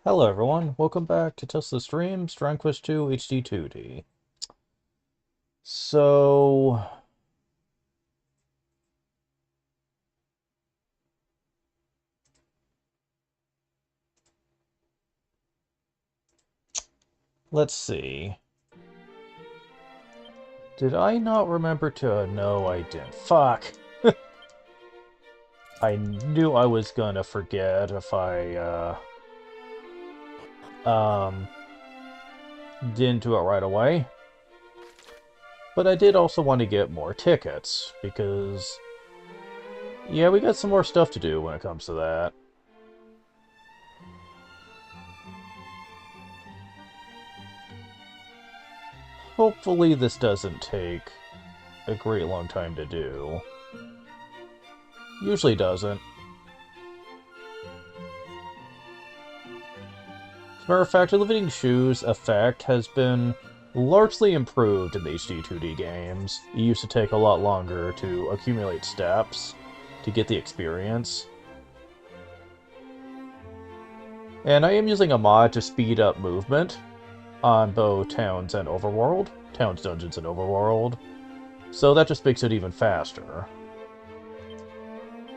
Hello everyone, welcome back to Tesla Streams, Dragon Quest 2 HD2D. So, let's see. Did I not remember to... No, I didn't. Fuck! I knew I was gonna forget if um, didn't do it right away. But I did also want to get more tickets, because... Yeah, we got some more stuff to do when it comes to that. Hopefully this doesn't take a great long time to do. Usually doesn't. As a matter of fact, the Lifting Shoes effect has been largely improved in the HD2D games. It used to take a lot longer to accumulate steps to get the experience. And I am using a mod to speed up movement on both Towns and Overworld. Towns, Dungeons, and Overworld. So that just makes it even faster.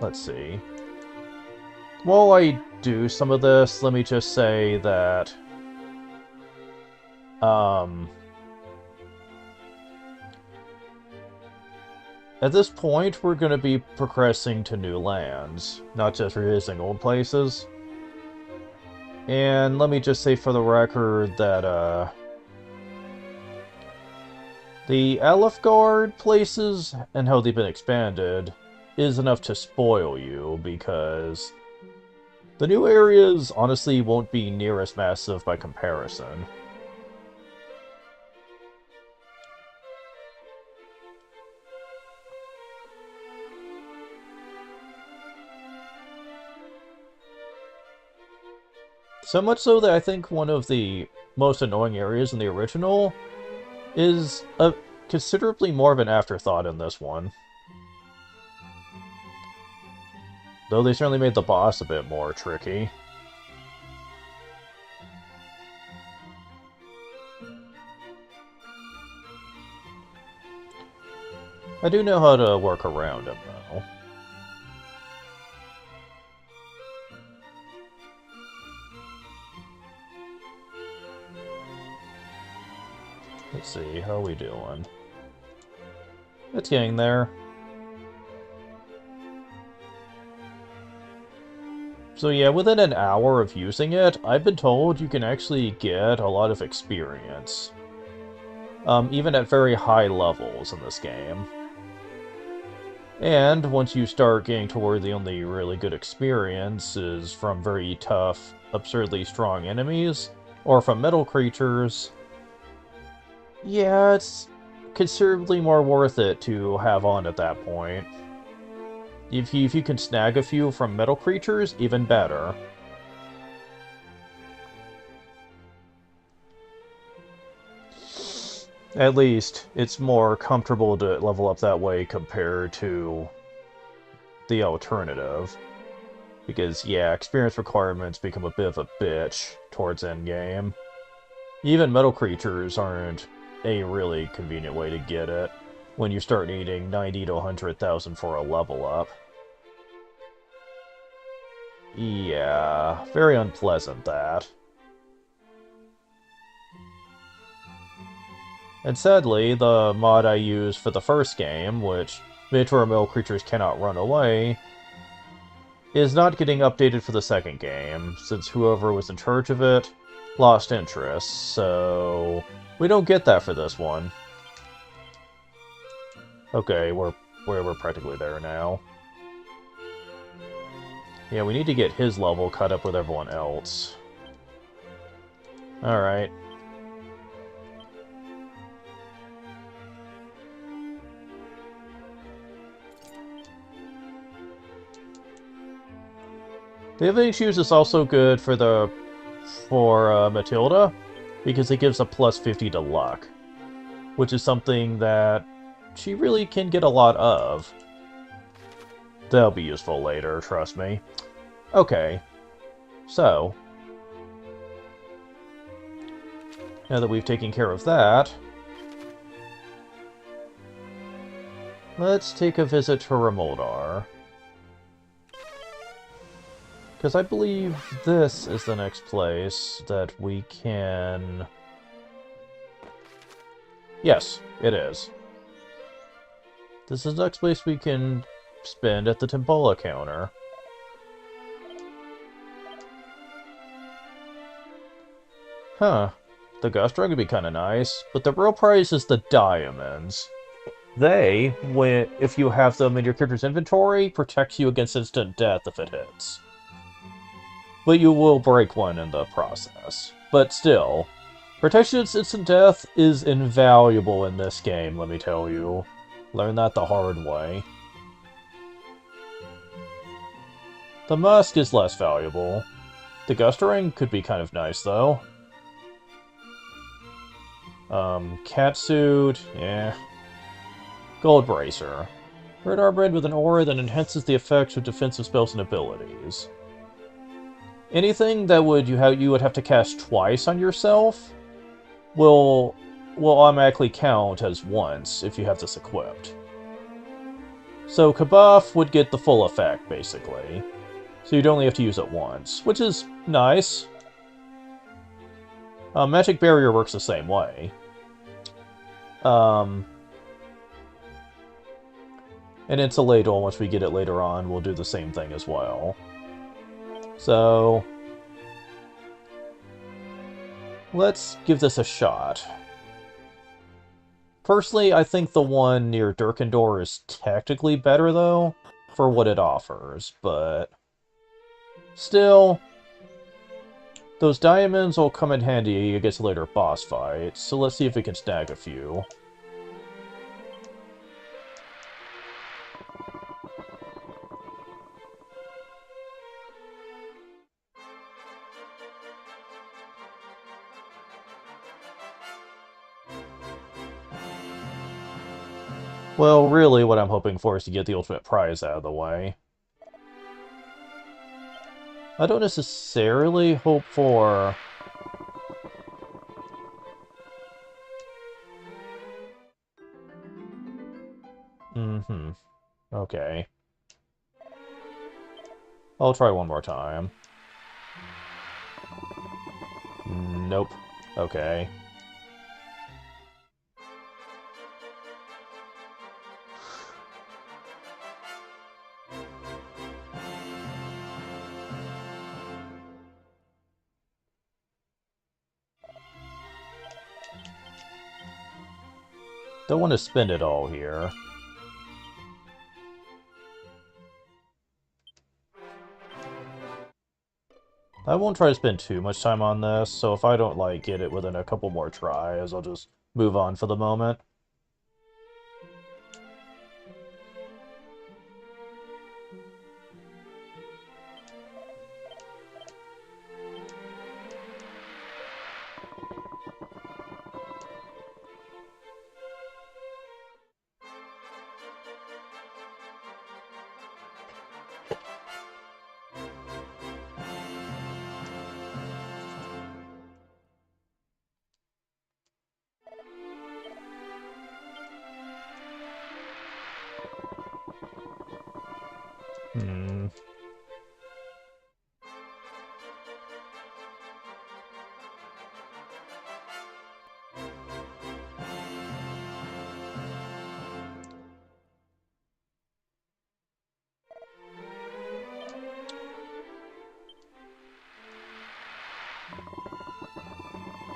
Let's see. While I do some of this, let me just say that at this point, we're going to be progressing to new lands, not just revisiting old places. And let me just say for the record that the Alefgard places and how they've been expanded is enough to spoil you, because the new areas honestly won't be near as massive by comparison. So much so that I think one of the most annoying areas in the original is considerably more of an afterthought in this one. Though they certainly made the boss a bit more tricky. I do know how to work around him, though. Let's see, how are we doing? It's getting there. So yeah, within an hour of using it, I've been told you can actually get a lot of experience. Even at very high levels in this game. And once you start getting toward the only really good experience is from very tough, absurdly strong enemies, or from metal creatures, yeah, it's considerably more worth it to have on at that point. If you can snag a few from metal creatures, even better. At least, it's more comfortable to level up that way compared to the alternative. Because, yeah, experience requirements become a bit of a bitch towards endgame. Even metal creatures aren't a really convenient way to get it when you start needing 90 to 100,000 for a level up. Yeah, very unpleasant, that. And sadly, the mod I used for the first game, which made to where metal creatures cannot run away, is not getting updated for the second game, since whoever was in charge of it lost interest, so we don't get that for this one. Okay, we're practically there now. Yeah, we need to get his level caught up with everyone else. Alright. The Living Shoes is also good for Matilda, because it gives a plus 50 to luck, which is something that she really can get a lot of. That'll be useful later, trust me. Okay, so Now that we've taken care of that, let's take a visit to Remoldar. Because I believe this is the next place that we can... Yes, it is. This is the next place we can spend at the Timbola counter. Huh. The Ghost Drug would be kind of nice, but the real prize is the diamonds. They, if you have them in your character's inventory, protect you against instant death if it hits. But you will break one in the process. But still, protection against instant death is invaluable in this game, let me tell you. Learn that the hard way. The Musk is less valuable. The Gustering could be kind of nice, though. Catsuit, yeah. Gold Bracer. Radar Bread with an aura that enhances the effects of defensive spells and abilities. Anything that you would have to cast twice on yourself will automatically count as once if you have this equipped. So Kabuff would get the full effect, basically. So you'd only have to use it once, which is nice. Magic Barrier works the same way. And Insulador, once we get it later on, will do the same thing as well. So, let's give this a shot. Personally, I think the one near Durkendor is technically better, though, for what it offers, but still, those diamonds will come in handy against later boss fights, so let's see if we can snag a few. Well, really, what I'm hoping for is to get the ultimate prize out of the way. I don't necessarily hope for... Okay. I'll try one more time. Nope. Okay. Don't want to spend it all here. I won't try to spend too much time on this, so if I don't, like, get it within a couple more tries, I'll just move on for the moment.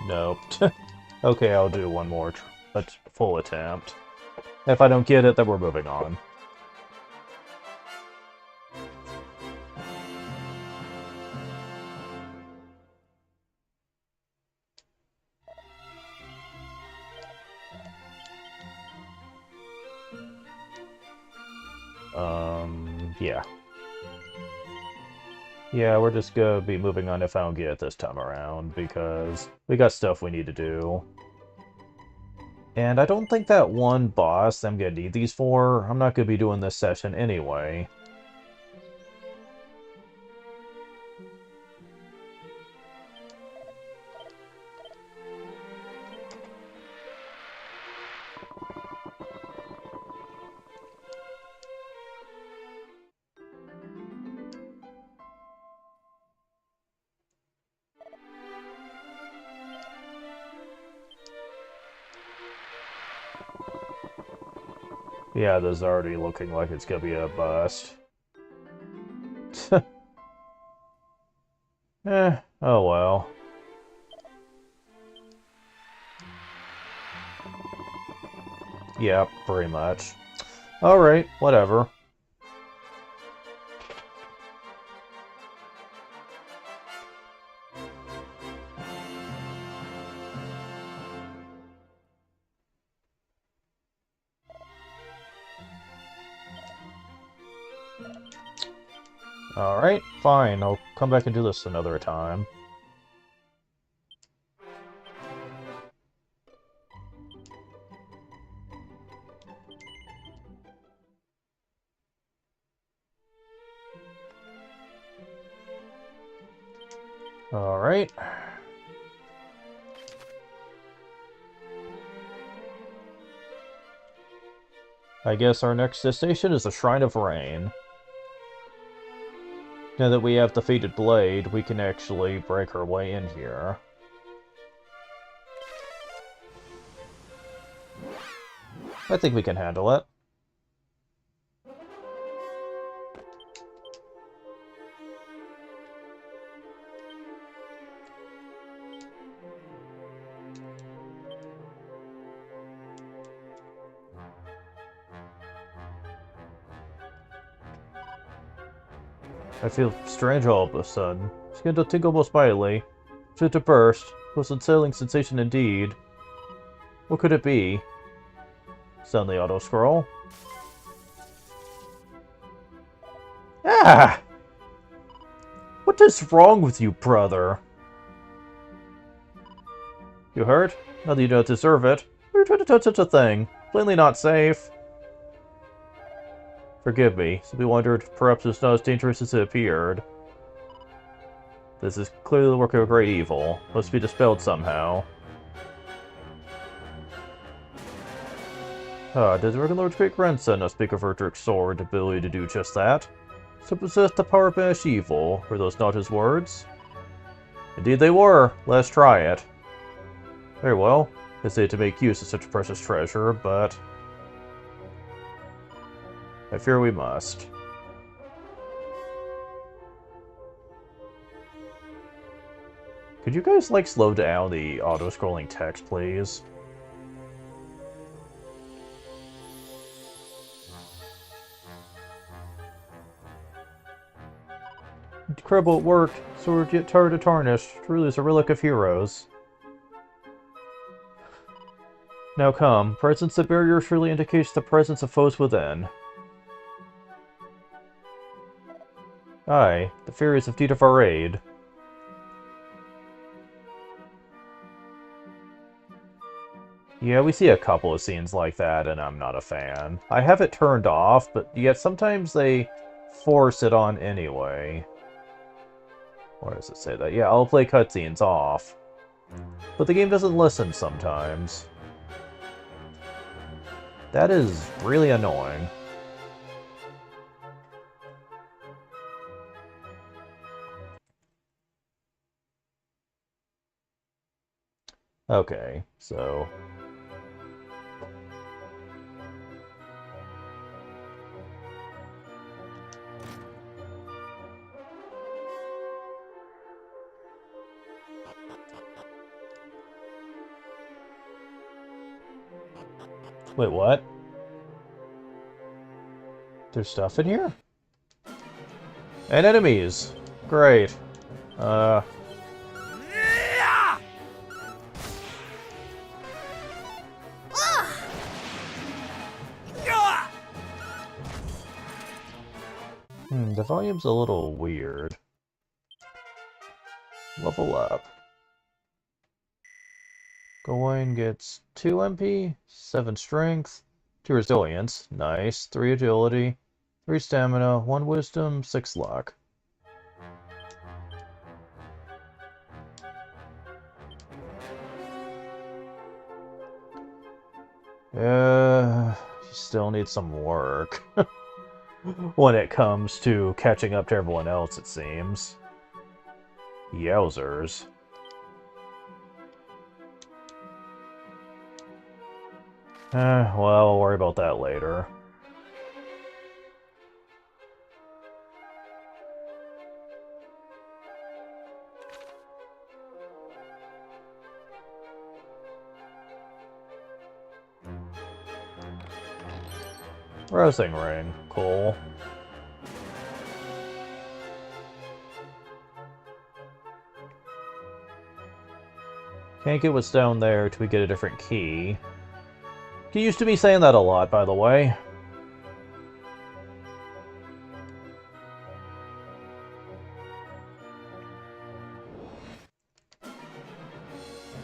Nope. Okay, I'll do one more full attempt. If I don't get it, then we're moving on. Yeah. Yeah, we're just gonna be moving on if I don't get it this time around, because we got stuff we need to do. And I don't think that one boss I'm gonna need these for. I'm not gonna be doing this session anyway. Yeah, this is already looking like it's gonna be a bust. Oh well. Yeah, pretty much. Alright, whatever. Alright, fine. I'll come back and do this another time. Alright. I guess our next destination is the Shrine of Rain. Now that we have the Fated Blade, we can actually break our way in here. I think we can handle it. I feel strange all of a sudden. Skin to tingle most mightily. Fit to burst. Most unsettling sensation indeed. What could it be? Suddenly auto-scroll. Ah! What is wrong with you, brother? You hurt? Not that you don't deserve it. Why are you trying to touch such a thing? Plainly not safe. Forgive me. Simply wondered, perhaps it's not as dangerous as it appeared. This is clearly the work of a great evil. Must be dispelled somehow. Did the Dragon Lord's great grandson not speak of Erdrick's sword ability to do just that? To possess the power of banish evil, were those not his words? Indeed they were. Let's try it. Very well. Hesitate to make use of such a precious treasure, but I fear we must. Could you guys, like, slow down the auto-scrolling text, please? Incredible, it worked. Sword yet tired to tarnish. Truly is a relic of heroes. Now come. Presence of barrier surely indicates the presence of foes within. Aye, the fairies have need of our aid. Yeah, we see a couple of scenes like that, and I'm not a fan. I have it turned off, but yet sometimes they force it on anyway. Where does it say that? Yeah, I'll play cutscenes off. But the game doesn't listen sometimes. That is really annoying. Okay, so... Wait, what? There's stuff in here? And enemies! Great. The volume's a little weird. Level up. Gawain gets 2 MP, 7 strength, 2 resilience, nice, 3 agility, 3 stamina, 1 wisdom, 6 luck. You still need some work. When it comes to catching up to everyone else, it seems. Yowzers. Well, I'll worry about that later. Rosing ring. Cool. Can't get what's down there till we get a different key. He used to be saying that a lot, by the way.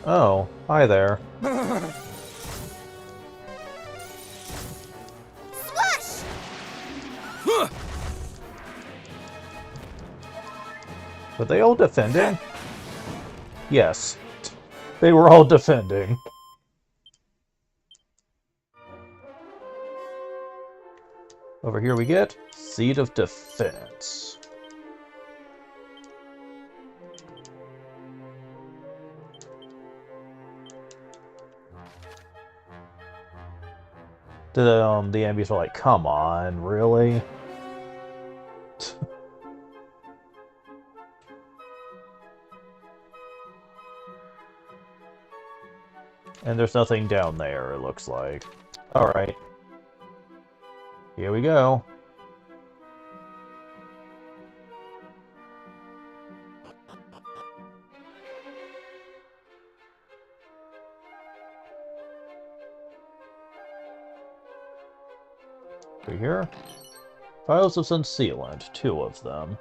Oh, hi there. Swash! Were they all defending? Yes. They were all defending. Over here we get Seed of Defense. The enemies are like, come on, really? And there's nothing down there, it looks like. Alright. Here we go. Over here. Files of Sun Sealant, 2 of them.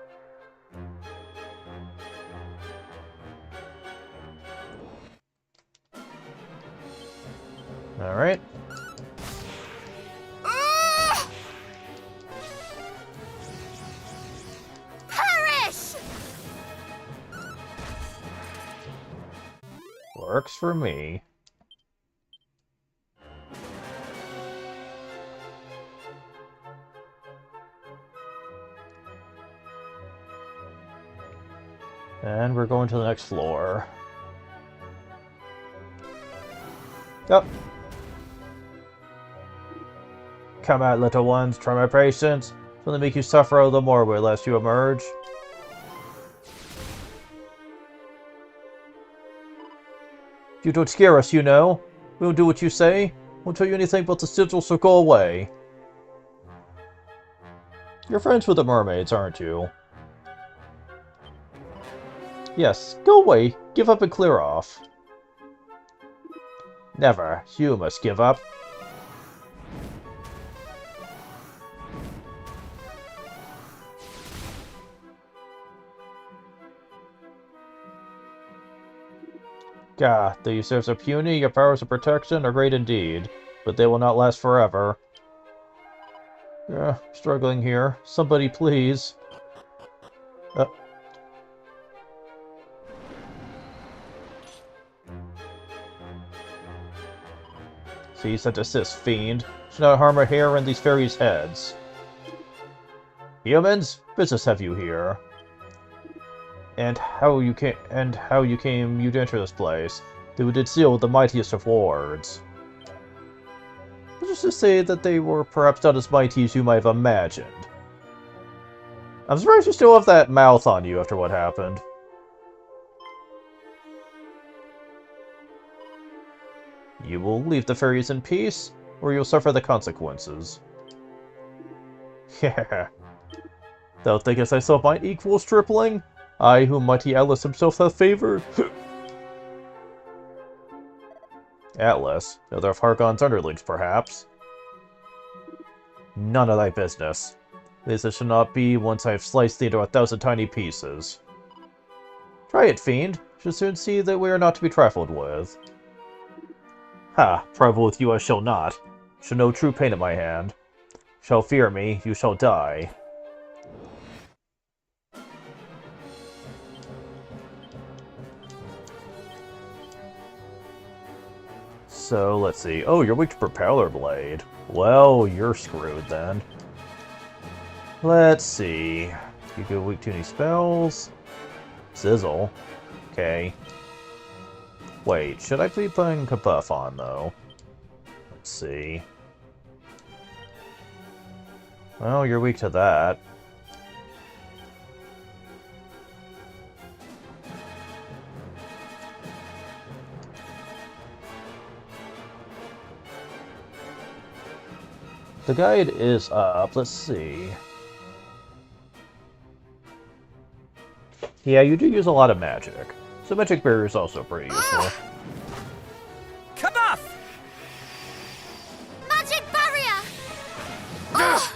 Alright. Perish! Works for me. And we're going to the next floor. Yep. Come out, little ones. Try my patience. It's going to make you suffer all the more unless you emerge. You don't scare us, you know. We won't do what you say. Won't tell you anything but the sigil, so go away. You're friends with the mermaids, aren't you? Yes, go away. Give up and clear off. Never. You must give up. Gah, the usurps are puny, your powers of protection are great indeed, but they will not last forever. Struggling here. Somebody please. Cease and desist, fiend. Should not harm a hair in these fairies' heads. Humans, business have you here. And how you came you to enter this place. They would seal the mightiest of wards. Just to say that they were perhaps not as mighty as you might have imagined. I'm surprised you still have that mouth on you after what happened. You will leave the fairies in peace, or you'll suffer the consequences. Yeah. Thou thinkest thyself mine equal, stripling? I, whom mighty Atlas himself hath favored? Atlas? Another of Hargon's underlings, perhaps? None of thy business. This it shall not be once I have sliced thee into 1,000 tiny pieces. Try it, fiend. Shall soon see that we are not to be trifled with. Ha! Trifle with you I shall not. Shall know true pain at my hand. Shall fear me, you shall die. So, let's see. Oh, you're weak to Propeller Blade. Well, you're screwed then. Let's see. You go weak to any spells. Sizzle. Okay. Wait, should I be putting Kabuff on, though? Let's see. Well, you're weak to that. The guide is up. Let's see. Yeah, you do use a lot of magic. So magic barrier is also pretty useful. Come off! Magic barrier! Ugh.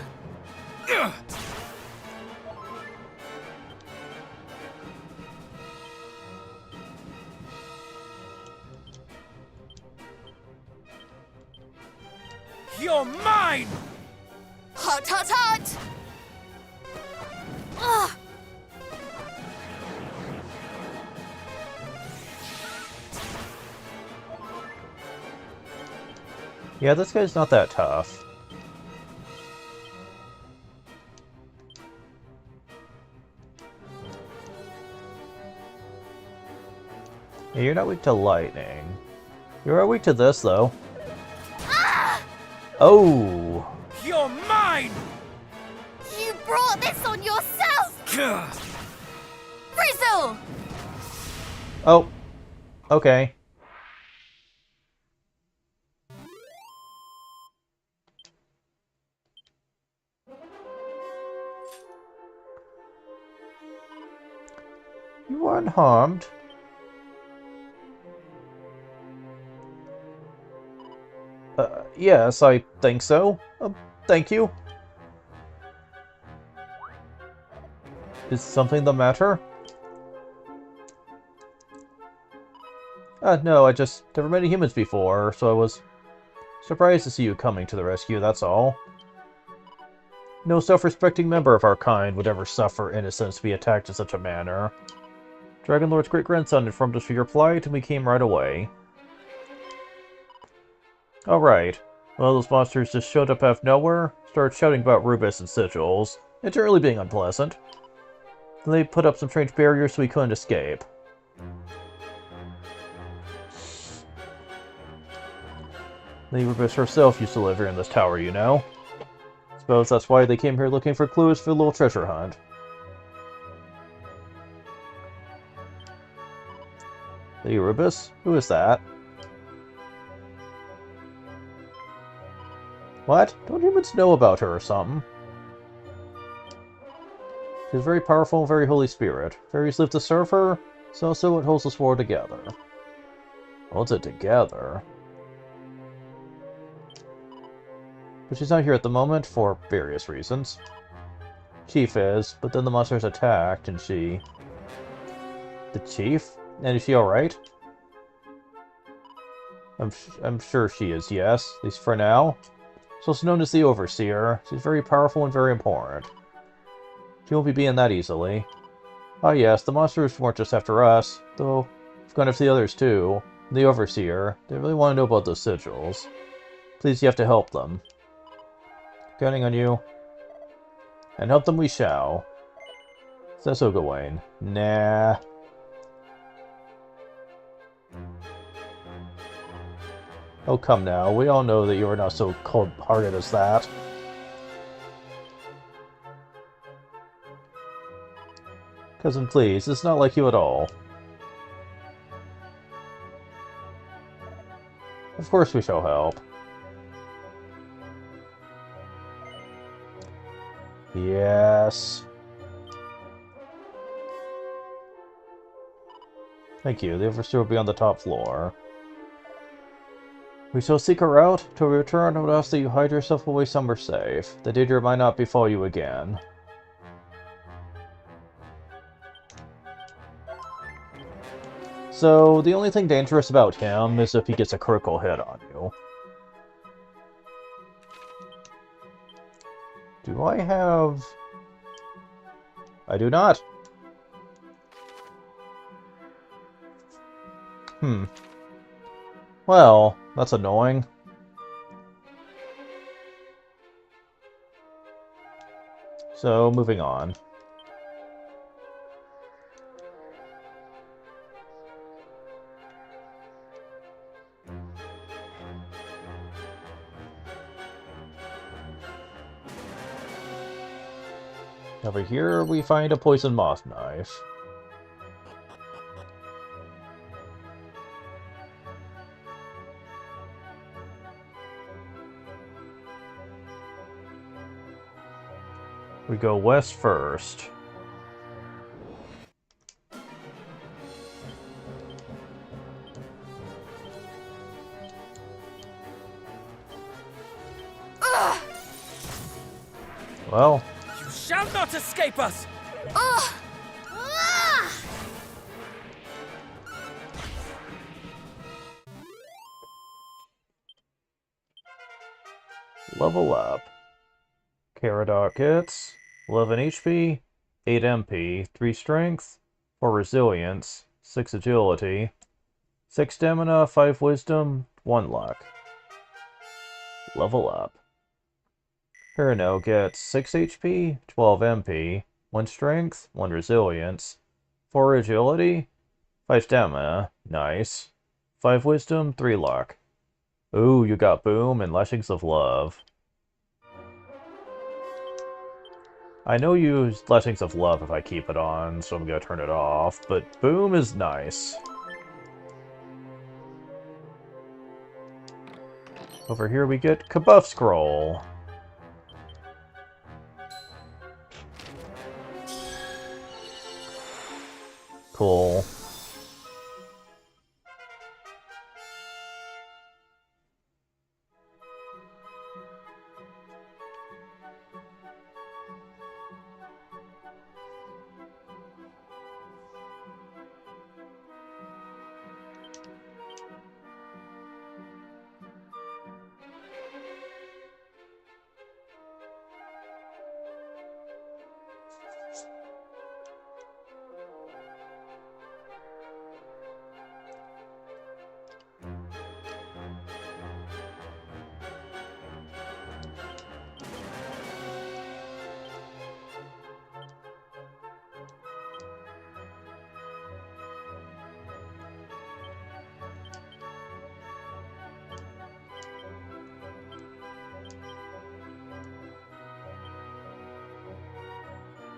You're mine! Hot, hot, hot! Ugh. Yeah, this guy's not that tough. Yeah, you're not weak to lightning. You are weak to this, though. Ah! Oh! You're mine! You brought this on yourself! Frizzle! Oh. Okay. You are unharmed. Yes, I think so. Thank you. Is something the matter? No, I just never met any humans before, so I was surprised to see you coming to the rescue, that's all. No self-respecting member of our kind would ever suffer innocence to be attacked in such a manner. Dragon Lord's great-grandson informed us of your plight, and we came right away. Alright. Well, those monsters just showed up out of nowhere, started shouting about Rubus and sigils. It's really being unpleasant. Then they put up some strange barriers so we couldn't escape. Lady Rubus herself used to live here in this tower, you know. Suppose that's why they came here looking for clues for the little treasure hunt. Lady Rubus? Who is that? What? Don't humans know about her or something? She's a very powerful and very holy spirit. Fairies live to serve her, so also it holds us four together. Holds it together? But she's not here at the moment for various reasons. Chief is, but then the monsters attacked, and she... The chief? And is she alright? I'm sure she is, yes. At least for now. She's also known as the Overseer. She's very powerful and very important. She won't be beaten that easily. Ah yes, the monsters weren't just after us, though we've gone after the others too. The Overseer. They really want to know about those sigils. Please, you have to help them. Counting on you. And help them we shall. Says so, Gawain. Nah. Oh, come now. We all know that you are not so cold-hearted as that. Cousin, please. It's not like you at all. Of course we shall help. Yes. Thank you. The Overseer will be on the top floor. We shall seek her out. Till we return, I would ask that you hide yourself away somewhere safe. The danger might not befall you again. So, the only thing dangerous about him is if he gets a critical hit on you. Do I have... I do not. Well, that's annoying. So, moving on. Over here, we find a poison moth knife. We go west first. Well, You shall not escape us! Ugh! Ah! level up. Caradoc hits, 11 HP, 8 MP, 3 strength, 4 resilience, 6 agility, 6 stamina, 5 wisdom, 1 luck. Level up. Parano gets 6 HP, 12 MP, 1 strength, 1 resilience, 4 agility, 5 stamina, nice, 5 wisdom, 3 luck. Ooh, you got Boom and Lashings of Love. I know you use Lashings of Love if I keep it on, so I'm gonna turn it off, but Boom is nice. Over here we get Kabuff Scroll. Cool.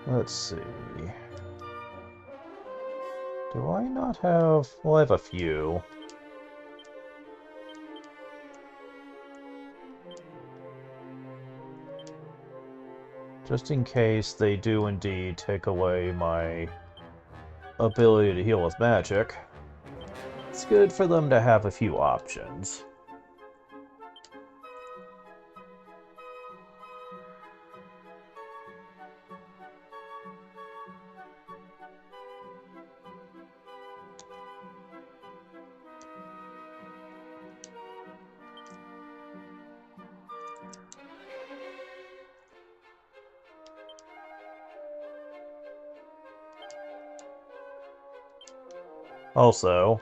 Let's see. Do I not have... Well, I have a few. Just in case they do indeed take away my ability to heal with magic. It's good for them to have a few options. Also...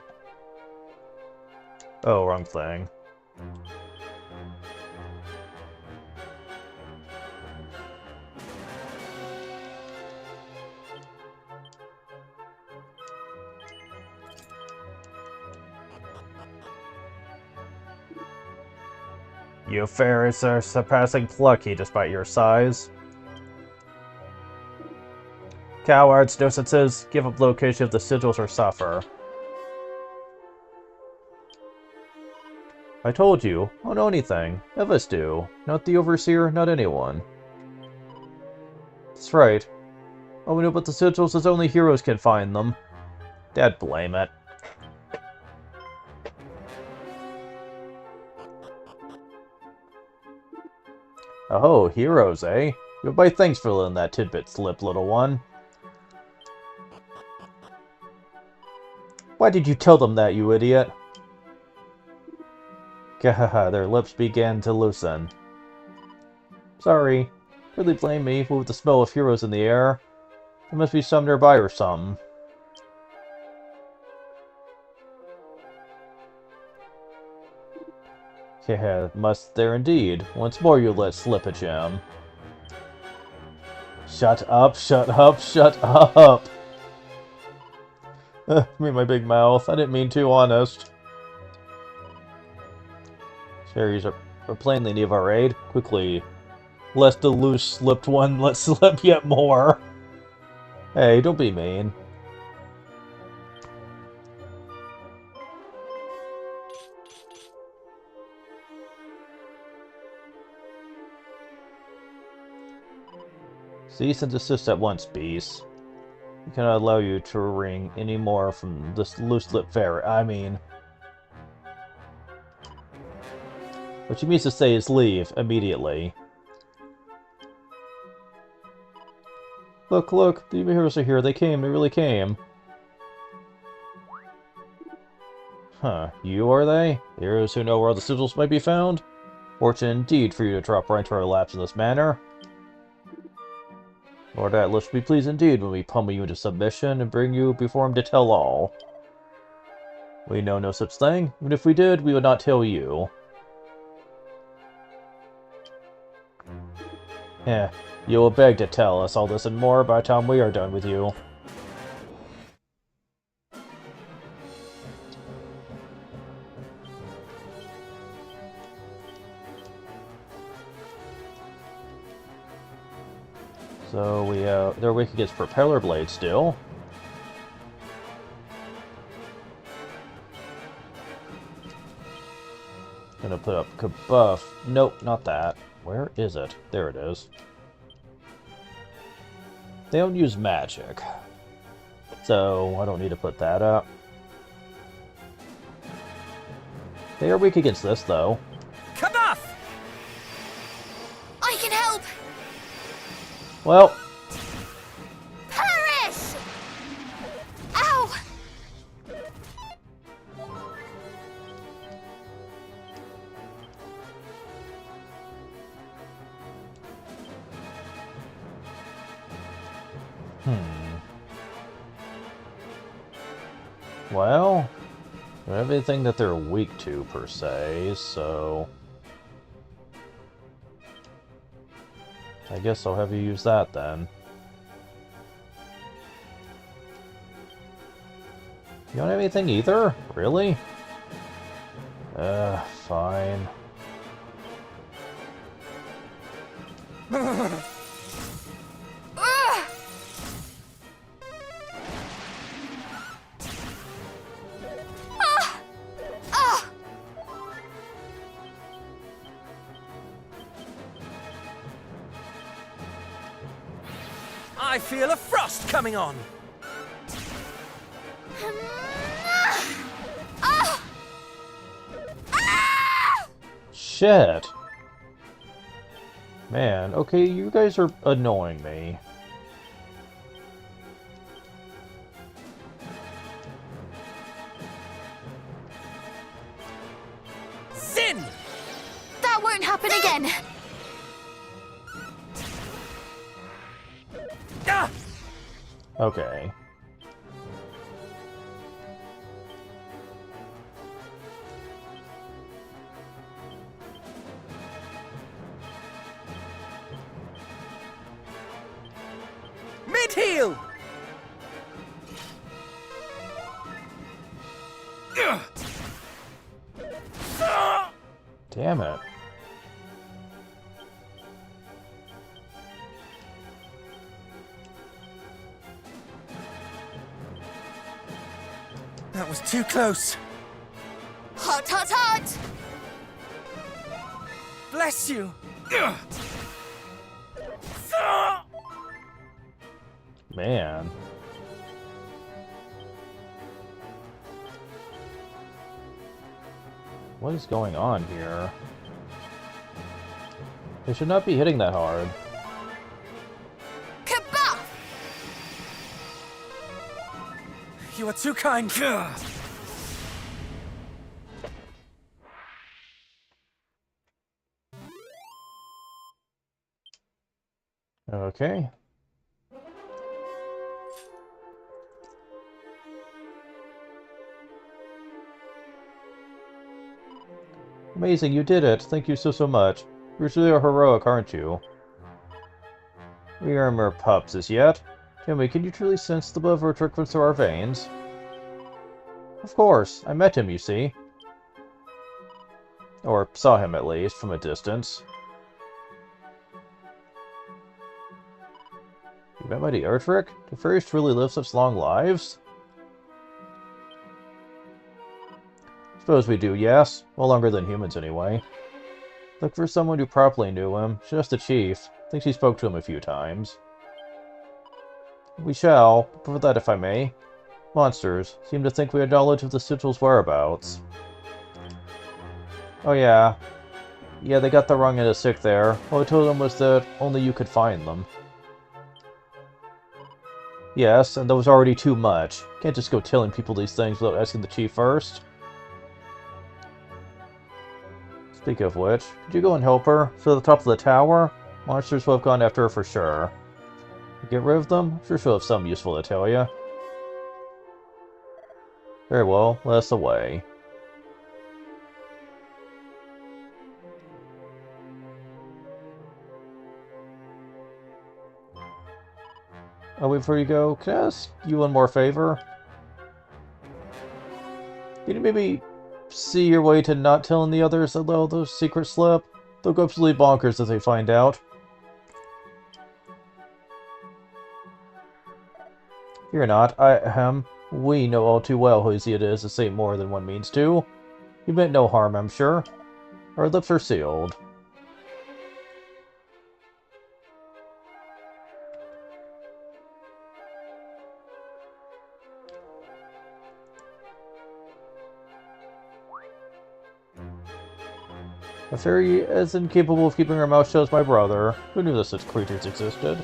Oh, wrong thing. You fairies are surpassing plucky despite your size. Cowards, nuisances, give up location of the sigils or suffer. I told you, don't know anything. None of us do. Not the Overseer, not anyone. That's right. All we know about the sigils is only heroes can find them. Dad blame it. Oh, heroes, eh? Goodbye, thanks for letting that tidbit slip, little one. Why did you tell them that, you idiot? Gahaha, their lips began to loosen. Sorry. Really blame me, but with the smell of heroes in the air. There must be some nearby or something. Yeah, must there indeed. Once more you let slip a gem. Shut up, shut up, shut up! Me and my big mouth. I didn't mean to, honest. Fairies are plainly in need of our aid. Quickly, lest the loose slipped one let slip yet more. Hey, don't be mean. Cease and desist at once, beast. We cannot allow you to wring any more from this loose-lipped fairy. I mean... What she means to say is leave, immediately. Look, look, the heroes are here. They came, they really came. Huh, you are they? The heroes who know where the sigils might be found? Fortunate indeed for you to drop right into our laps in this manner. Lord Atlas will be pleased indeed when we pummel you into submission and bring you before him to tell all. We know no such thing. Even if we did, we would not tell you. Eh, you will beg to tell us all this and more by the time we are done with you. So they're weak against propeller blades still. Gonna put up Kabuff. Nope, not that. Where is it? There it is. They don't use magic, so I don't need to put that up. They are weak against this, though. Come off! I can help! Well, Perish! Ow! Well, everything that they're weak to, per se, so... I guess I'll have you use that, then. You don't have anything either? Really? Fine. I feel a frost coming on. Shit! Man, okay, you guys are annoying me. Sin! That won't happen again! Ah! Okay. Mid-heal! Damn it. That was too close. Hot, hot, hot! Bless you. Man. What is going on here? They should not be hitting that hard. Kabuff! You are too kind. Okay. Amazing, you did it. Thank you so much. You're really heroic, aren't you? We are mere pups as yet. Tell me, can you truly sense the blood of our trickling through our veins? Of course. I met him, you see. Or saw him, at least, from a distance. You met Mighty Erdrick? Do fairies truly live such long lives? Suppose we do, yes. Well, longer than humans, anyway. Look for someone who properly knew him. Just the chief. Thinks he spoke to him a few times. We shall, but for that if I may. Monsters seem to think we have knowledge of the sigil's whereabouts. Oh yeah. Yeah, they got the wrong end of stick there. All I told them was that only you could find them. Yes, and that was already too much. Can't just go telling people these things without asking the chief first. Speak of which, could you go and help her? To the top of the tower? Monsters will have gone after her for sure. Get rid of them? Sure she'll have something useful to tell you. Very well, let us away. Oh, wait, before you go, can I ask you one more favor? Can you maybe see your way to not telling the others that those secrets slip? They'll go absolutely bonkers if they find out. Fear not, we know all too well who easy it is to say more than one means to. You meant no harm, I'm sure. Our lips are sealed. A fairy as incapable of keeping her mouth shut as my brother. Who knew that such creatures existed?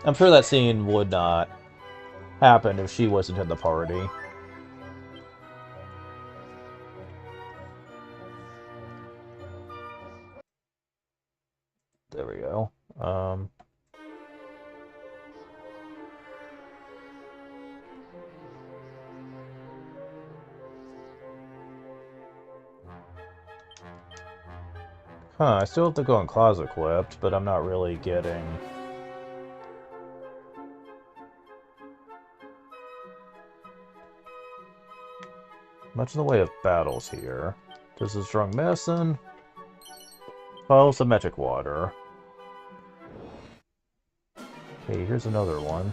I'm sure that scene would not happen if she wasn't in the party. There we go. I still have to go on closet equipped, but I'm not really getting much in the way of battles here. This is strong medicine. Bottles of magic water. Okay, here's another one.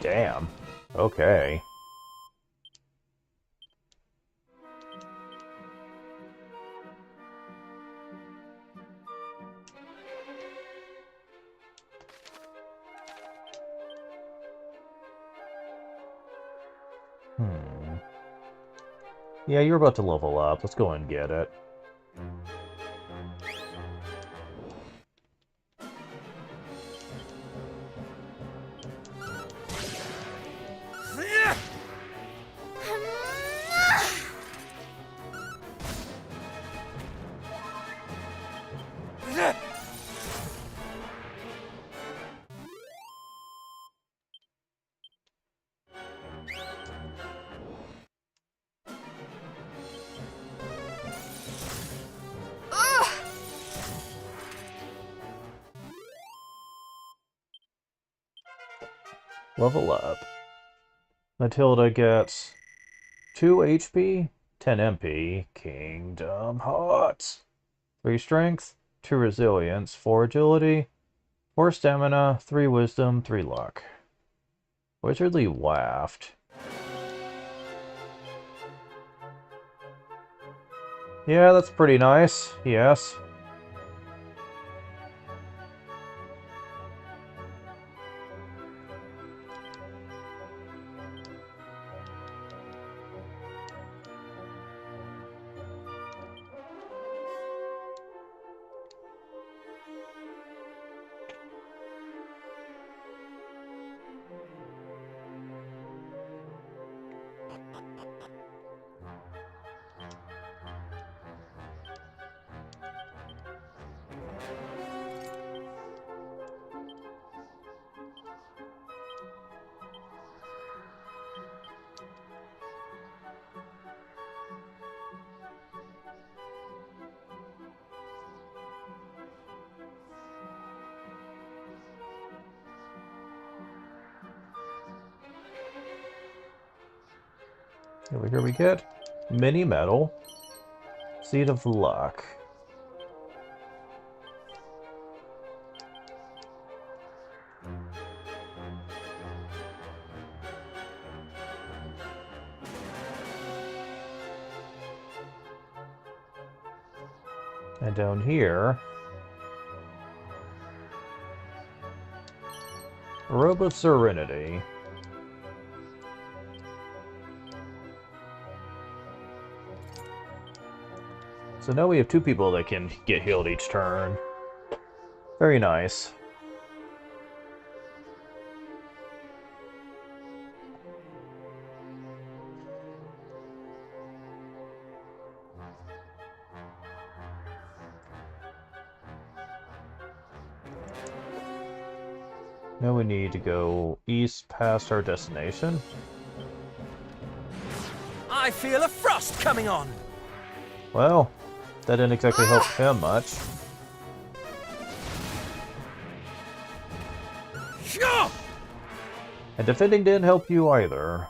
Damn. Okay. Yeah, you're about to level up. Let's go and get it. Level up. Matilda gets 2 HP, 10 MP, Kingdom Hearts. 3 Strength, 2 Resilience, 4 Agility, 4 Stamina, 3 Wisdom, 3 Luck. Wizardly Waft. Yeah, that's pretty nice, yes. Here we get Mini Medal, Seed of Luck. And down here, Robe of Serenity. So now we have 2 people that can get healed each turn. Very nice. Now we need to go east past our destination. I feel a frost coming on. Well, that didn't exactly help him much. Sure. And defending didn't help you either.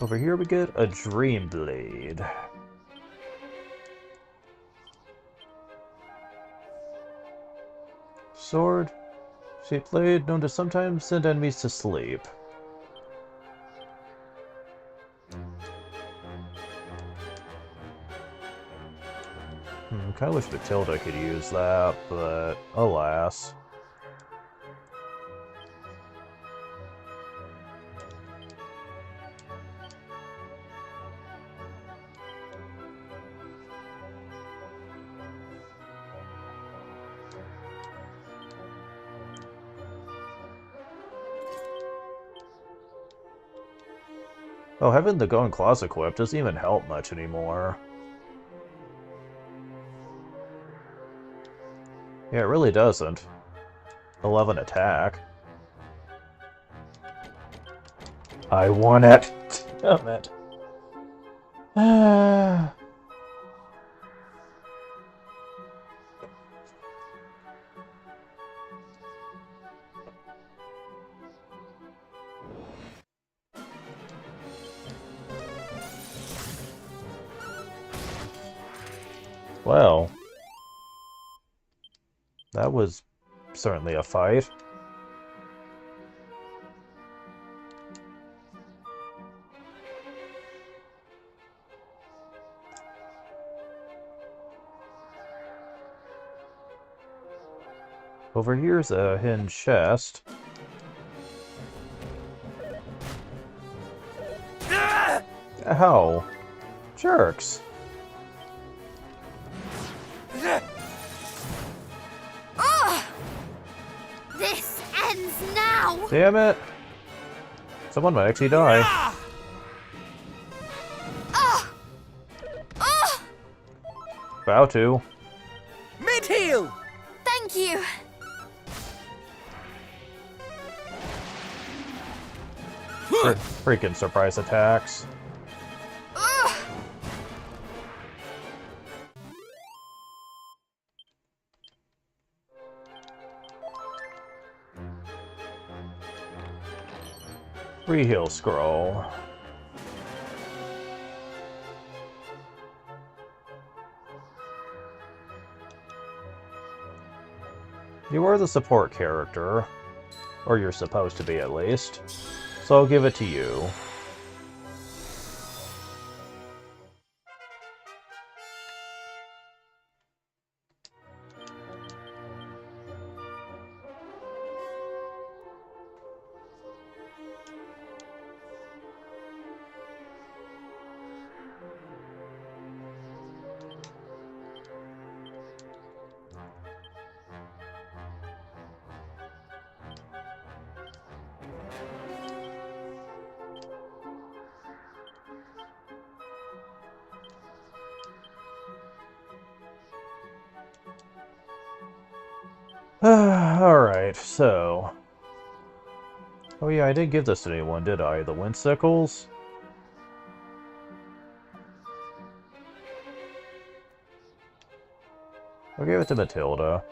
Over here we get a Dream Blade. Sword. Shaped blade known to sometimes send enemies to sleep. Kinda wish Matilda could use that, but alas. Oh, having the Going Claws equipped doesn't even help much anymore. Yeah, it really doesn't. 11 attack. I won it! Damn it. Well, that was certainly a fight. Over here's a hidden chest. Ow. Jerks. This ends now! Damn it! Someone might actually die. Bow to. Mid-heal. Thank you! Freaking surprise attacks. Re-heal scroll. You are the support character, or you're supposed to be at least, so I'll give it to you. Alright, so... Oh yeah, I didn't give this to anyone, did I? The Windsickles? I'll give it to Matilda.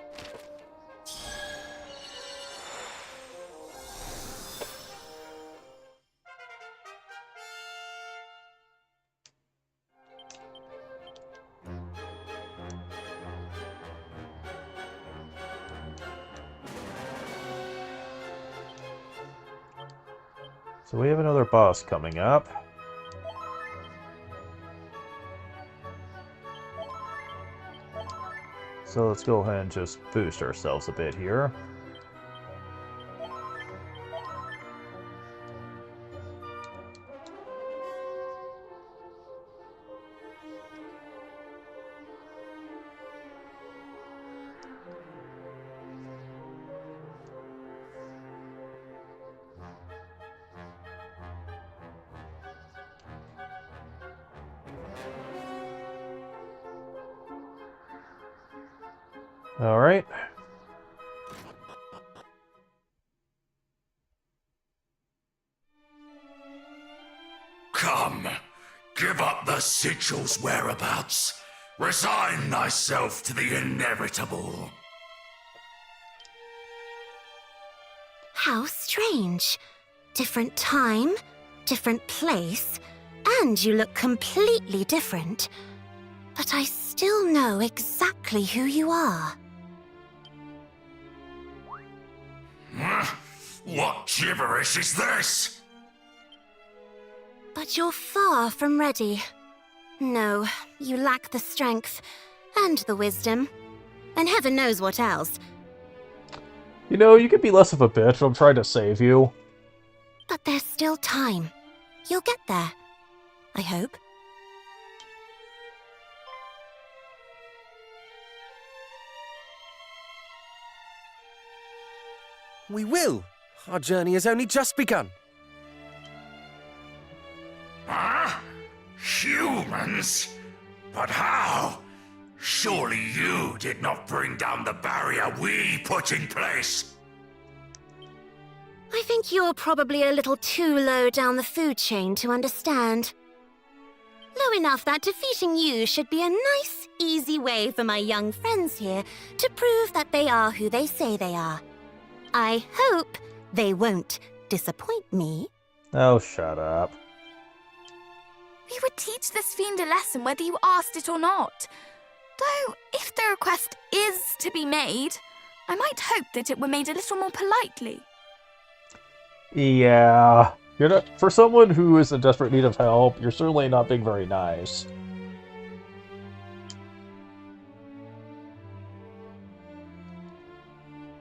So we have another boss coming up. So let's go ahead and just boost ourselves a bit here. Alright. Come, give up the sigil's whereabouts. Resign thyself to the inevitable. How strange. Different time, different place, and you look completely different. But I still know exactly who you are. What gibberish is this? But you're far from ready. No, you lack the strength, and the wisdom, and heaven knows what else. You know, you could be less of a bitch. I'm trying to save you. But there's still time. You'll get there. I hope. We will. Our journey has only just begun. Huh? Humans? But how? Surely you did not bring down the barrier we put in place. I think you're probably a little too low down the food chain to understand. Low enough that defeating you should be a nice, easy way for my young friends here to prove that they are who they say they are. I hope they won't disappoint me. Oh, shut up. We would teach this fiend a lesson whether you asked it or not. Though, if the request is to be made, I might hope that it were made a little more politely. Yeah. You're not, for someone who is in desperate need of help, you're certainly not being very nice.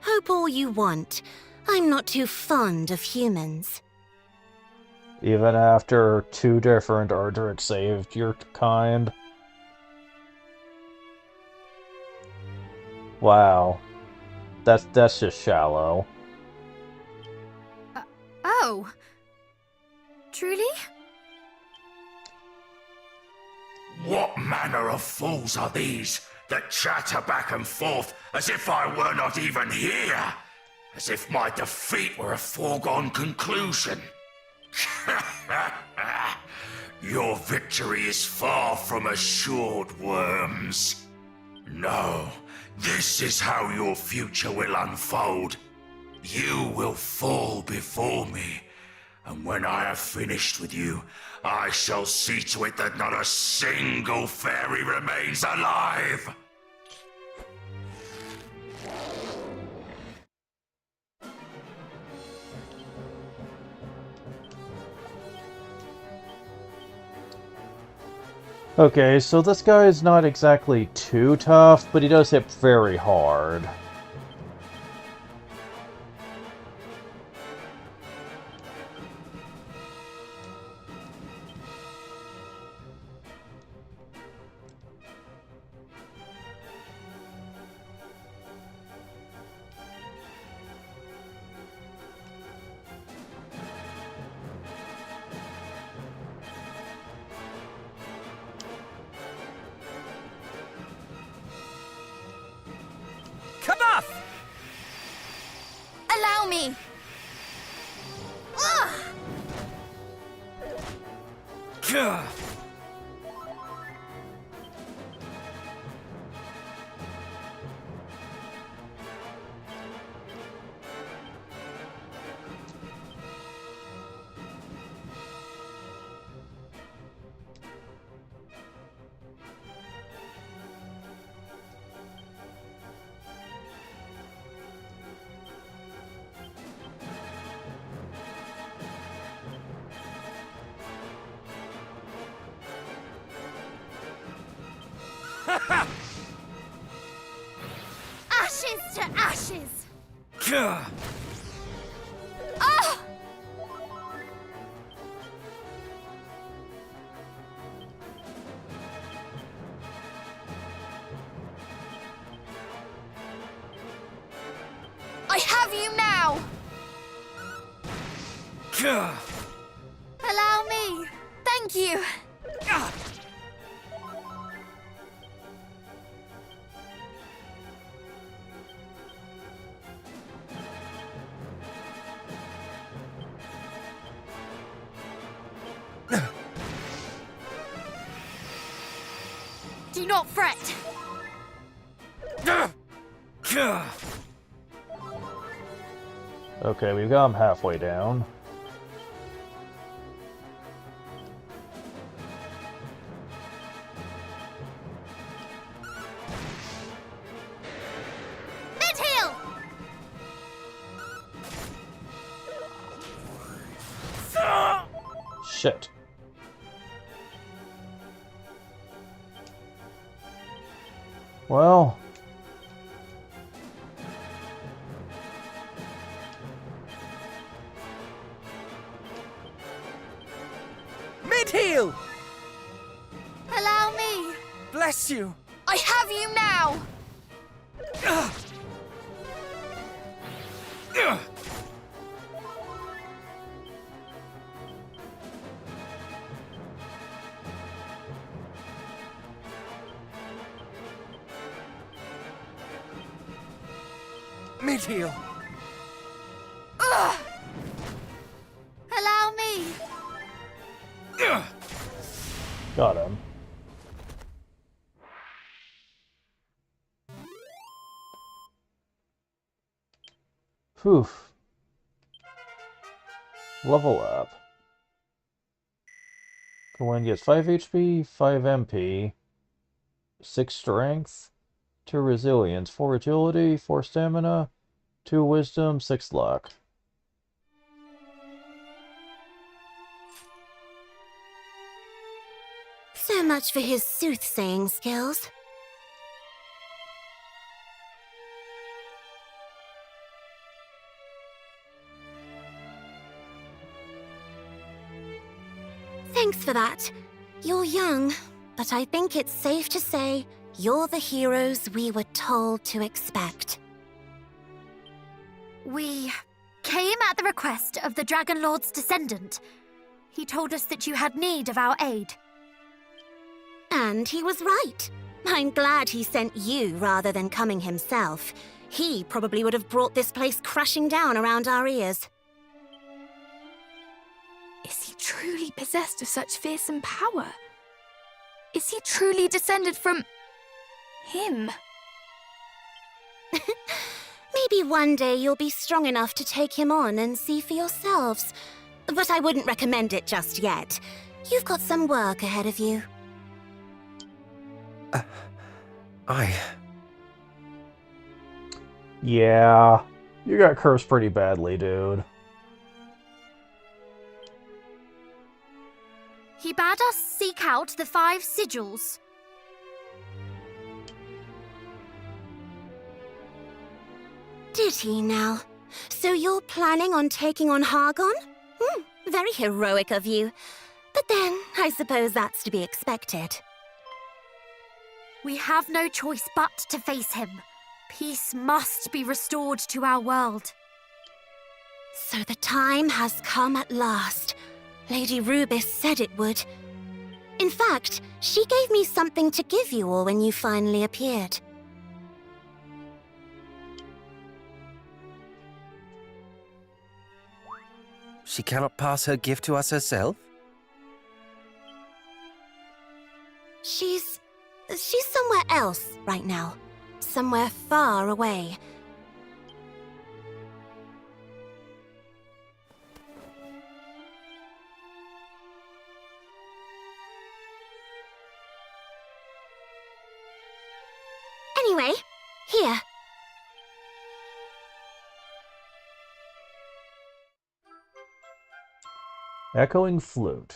Hope all you want. I'm not too fond of humans. Even after 2 different Ardric saved your kind. Wow. That's just shallow. Oh. Truly? What manner of fools are these that chatter back and forth as if I were not even here? As if my defeat were a foregone conclusion. Your victory is far from assured, worms. No, this is how your future will unfold. You will fall before me, and when I have finished with you, I shall see to it that not a single fairy remains alive. Okay, so this guy is not exactly too tough, but he does hit very hard. Kabuff! Allow me! Ugh! Ashes to ashes! Gah! Ah! I have you now! Gah! Allow me! Thank you! Ah! Do not fret! Gah! Gah! Okay, we've got him halfway down. Mid-heal! Shit. Well, Mid-heal! Allow me! Bless you! I have you now! Gah! Gah! Mid-heal! Ugh! Allow me! Gah! got him. Whew. Level up. Coin gets 5 HP, 5 MP, 6 strength, 2 resilience, 4 agility, 4 stamina, 2 wisdom, 6 luck. So much for his soothsaying skills. Thanks for that. You're young, but I think it's safe to say you're the heroes we were told to expect. We came at the request of the Dragon Lord's descendant. He told us that you had need of our aid. And he was right. I'm glad he sent you rather than coming himself. He probably would have brought this place crashing down around our ears. Is he truly possessed of such fearsome power? Is he truly descended from him? Maybe one day you'll be strong enough to take him on and see for yourselves. But I wouldn't recommend it just yet. You've got some work ahead of you. Yeah, you got cursed pretty badly, dude. He bade us seek out the 5 sigils. Did he now? So you're planning on taking on Hargon? Very heroic of you. But then, I suppose that's to be expected. We have no choice but to face him. Peace must be restored to our world. So the time has come at last. Lady Rubis said it would. In fact, she gave me something to give you all when you finally appeared. She cannot pass her gift to us herself? She's somewhere else right now. Somewhere far away. Anyway, here. Echoing flute.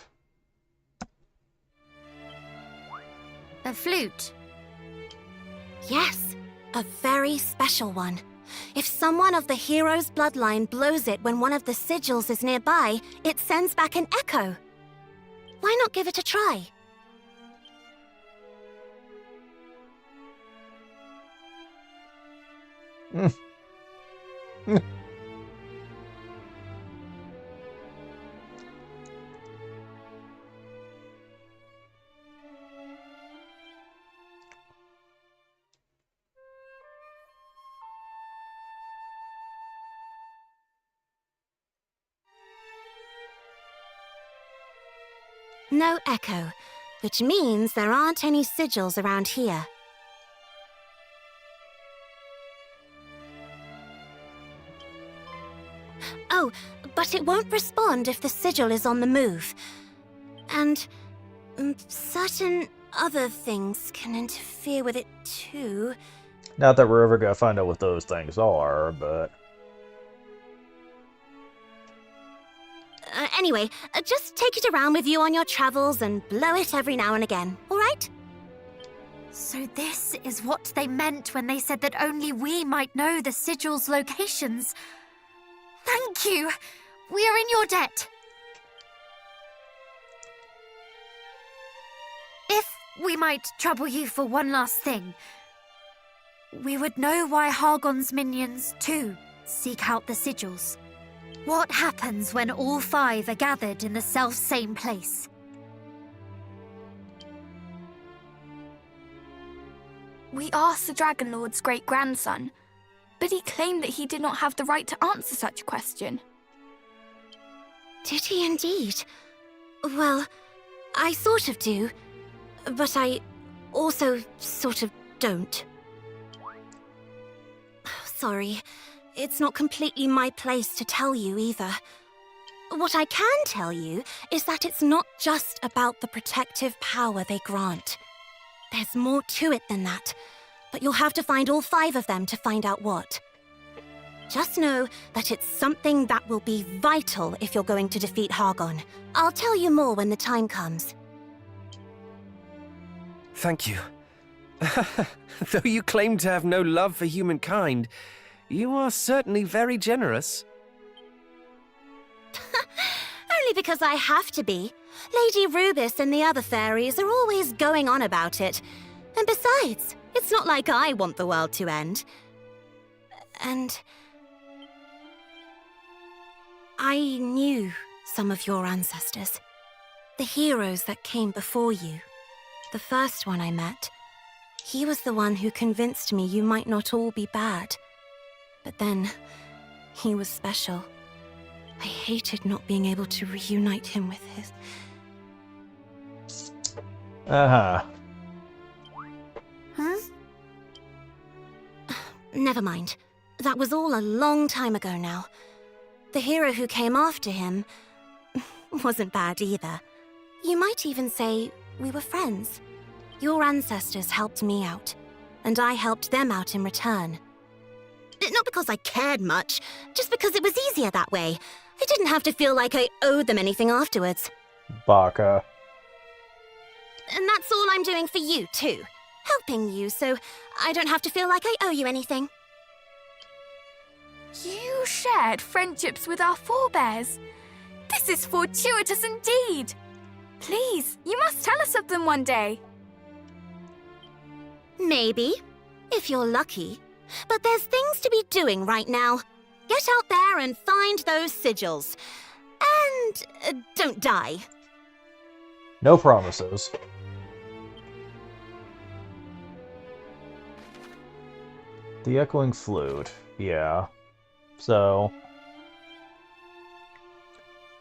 A flute. Yes, a very special one. If someone of the hero's bloodline blows it when one of the sigils is nearby, it sends back an echo. Why not give it a try? No echo, which means there aren't any sigils around here. Oh, but it won't respond if the sigil is on the move. And certain other things can interfere with it too. Not that we're ever gonna find out what those things are, but... Anyway, just take it around with you on your travels and blow it every now and again, all right? So this is what they meant when they said that only we might know the sigil's locations. Thank you! We are in your debt. If we might trouble you for one last thing, we would know why Hargon's minions, too, seek out the sigils. What happens when all 5 are gathered in the self-same place? We asked the Dragon Lord's great-grandson, but he claimed that he did not have the right to answer such a question. Did he indeed? Well, I sort of do, but I also sort of don't. Sorry, it's not completely my place to tell you either. What I can tell you is that it's not just about the protective power they grant. There's more to it than that, but you'll have to find all 5 of them to find out what. Just know that it's something that will be vital if you're going to defeat Hargon. I'll tell you more when the time comes. Thank you. Though you claim to have no love for humankind, you are certainly very generous. Only because I have to be. Lady Rubis and the other fairies are always going on about it. And besides, it's not like I want the world to end. And I knew some of your ancestors. The heroes that came before you. The first one I met. He was the one who convinced me you might not all be bad. But then, he was special. I hated not being able to reunite him with his... Uh-huh. Huh? Never mind. That was all a long time ago now. The hero who came after him wasn't bad either. You might even say we were friends. Your ancestors helped me out, and I helped them out in return. Not because I cared much, just because it was easier that way. I didn't have to feel like I owed them anything afterwards. Baka. And that's all I'm doing for you, too. Helping you, so I don't have to feel like I owe you anything. You shared friendships with our forebears. This is fortuitous indeed. Please, you must tell us of them one day. Maybe, if you're lucky. But there's things to be doing right now. Get out there and find those sigils. And don't die. No promises. The echoing flute. Yeah. So...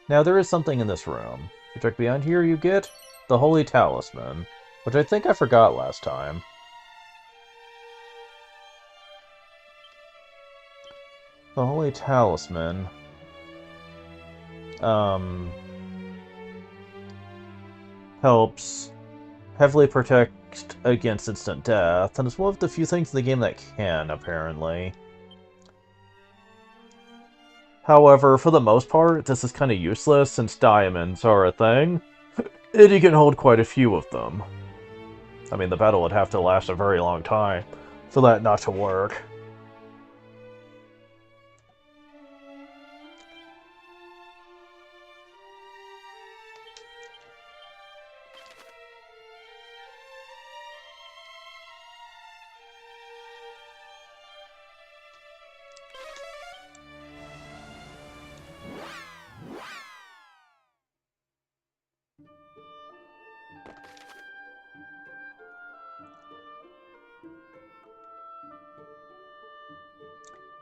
Now there is something in this room. If you check beyond here, you get the Holy Talisman, which I think I forgot last time. The Holy Talisman helps heavily protect against instant death, and it's one of the few things in the game that can, apparently. However, for the most part, this is kind of useless since diamonds are a thing, and you can hold quite a few of them. I mean, the battle would have to last a very long time, for that not to work.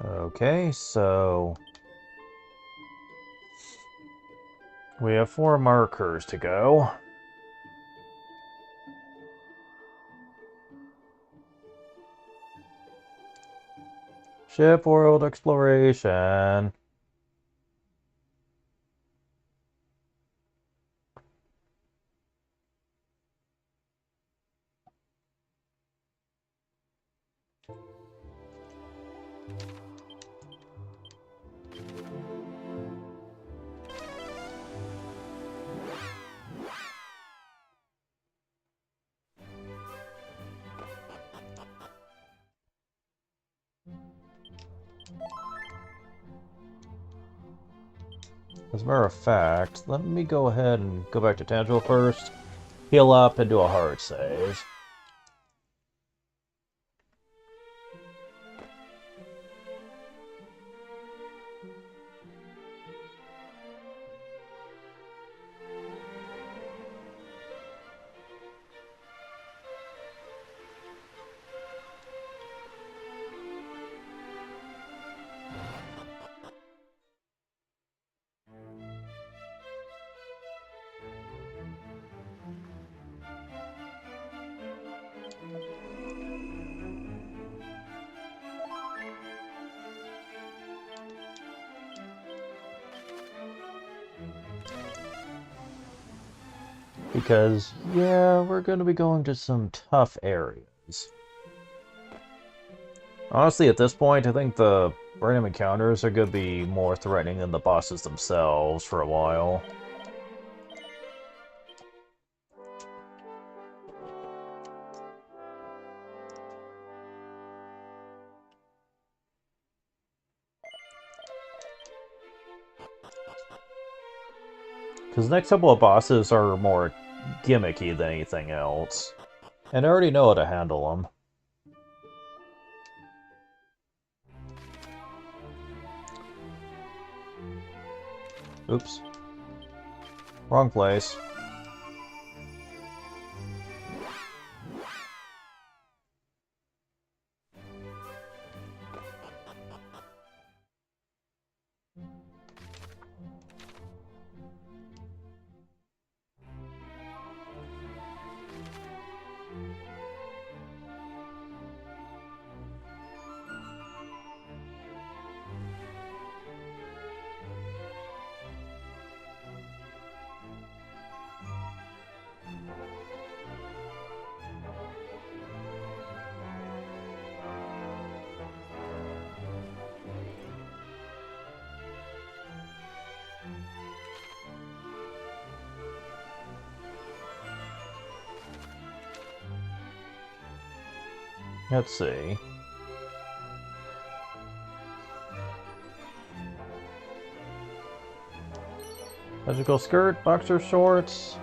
Okay, so we have 4 markers to go. Ship world exploration. As a matter of fact, let me go ahead and go back to Tangible first, heal up, and do a hard save. Because, yeah, we're going to be going to some tough areas. Honestly, at this point, I think the random encounters are going to be more threatening than the bosses themselves for a while. Because the next couple of bosses are more gimmicky than anything else. And I already know how to handle them. Oops. Wrong place. Let's see. Magical skirt, boxer shorts.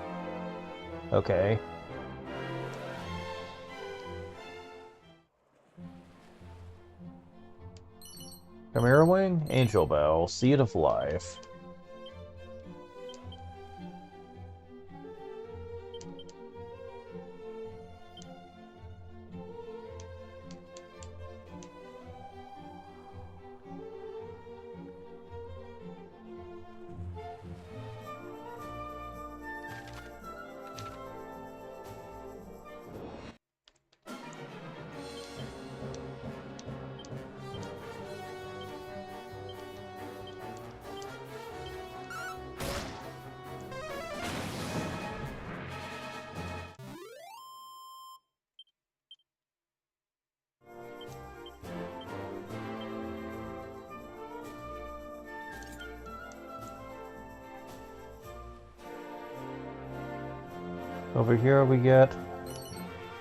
Okay. Chimera wing, angel bell, seed of life. Over here we get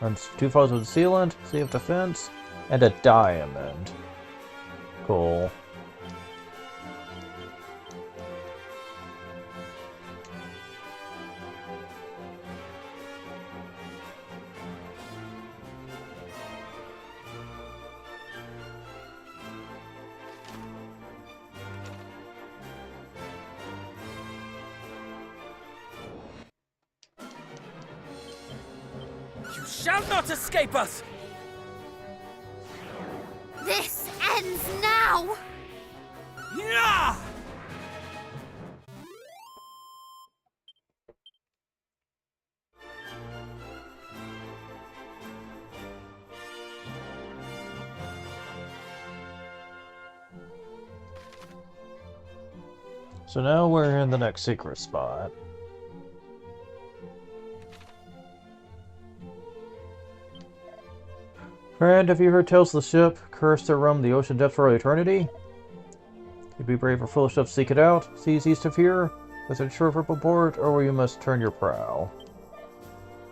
2 foes with sealant, sea of defense, And a diamond. Cool. You shall not escape us! This ends now! Yeah! So now we're in the next secret spot. Friend, have you heard tales of the ship, cursed to roam the ocean depths for all eternity? You'd be brave or foolish enough to seek it out, seas east of here, is it sure ripple port, or where you must turn your prow?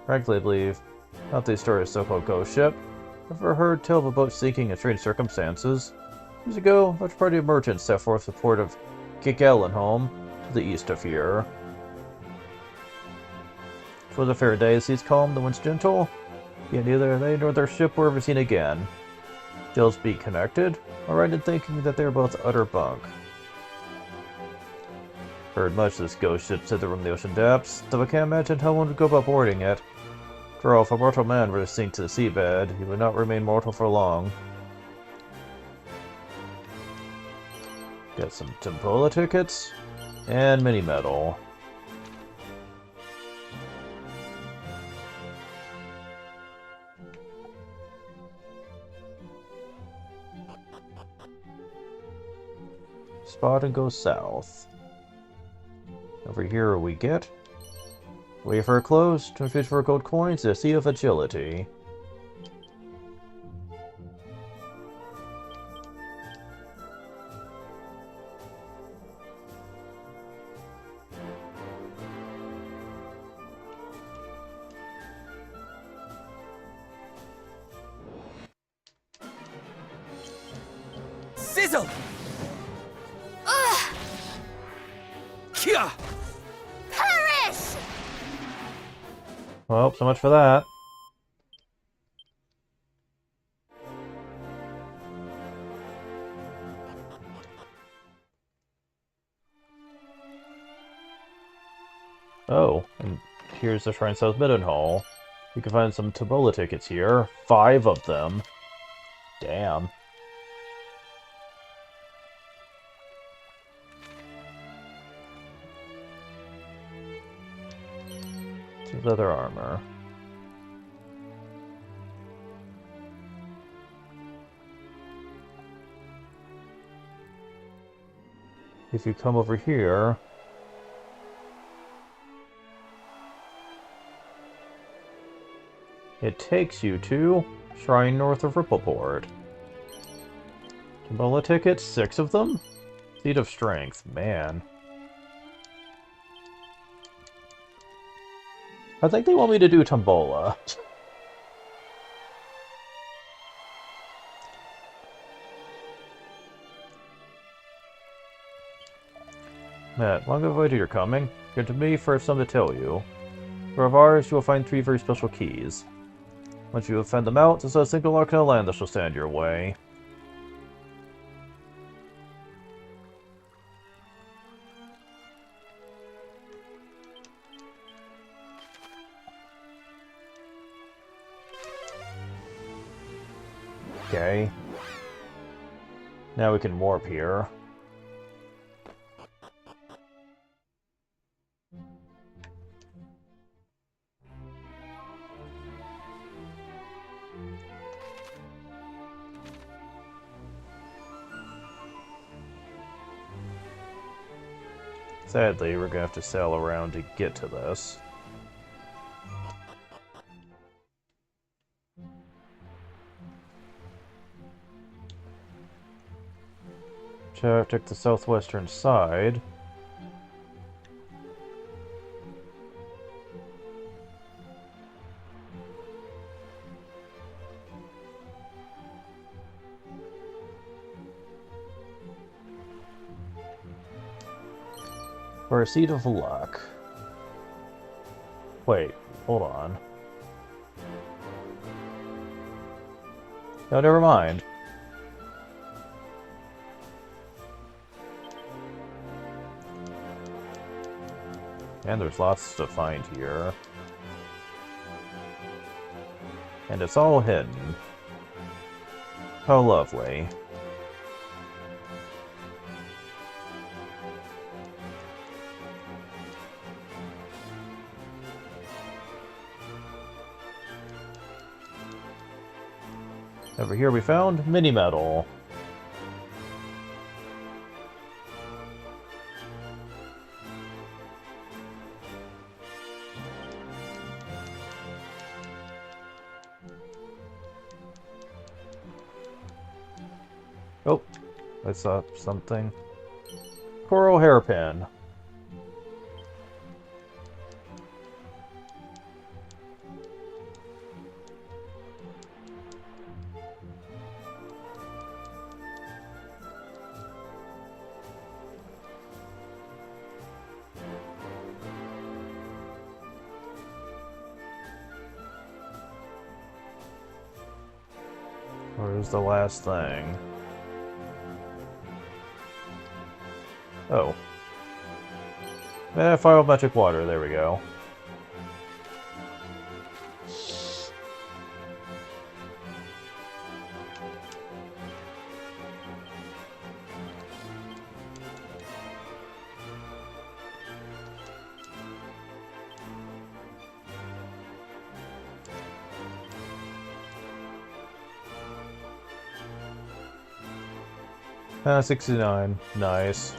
Frankly, I believe not the story of so-called ghost ship. I've ever heard tell of a boat sinking in strange circumstances. Years ago, a large party of merchants set forth the port of Gigellenholm to the east of here. For the fair day, the seas calm, the winds gentle, yet neither they nor their ship were ever seen again. Tales be connected? Am I right in thinking that they are both utter bunk? Heard much of this ghost ship said to roam the ocean depths, though I can't imagine how one would go about boarding it. For all, if a mortal man were to sink to the seabed, he would not remain mortal for long. Got some Tempola tickets, and mini metal. Spot and go south. Over here we get wait for a close, 2 for gold coins, a sea of agility. Sizzle! Ugh! Kia! Perish! Well, so much for that. Oh, and here's the Shrine South Midden Hall. You can find some Tempola tickets here. 5 of them. Damn. 2 leather armor. If you come over here, it takes you to Shrine north of Rippleport. Tempola tickets, 6 of them? Seed of Strength, man. I think they want me to do Tombola. Matt, long avoided your coming. Good to me for something to tell you. For of ours, you will find 3 very special keys. Once you have found them out, there's not a single lock in the land that shall stand your way. Okay. Now we can warp here. Sadly, we're gonna have to sail around to get to this. Check the southwestern side. For a seed of luck. Wait, hold on. No, never mind. And there's lots to find here. And it's all hidden. How lovely. Over here we found mini metal. Oh, I saw something. Coral hairpin. Where's the last thing? Oh. Fire magic water, there we go. Ah, 69. Nice.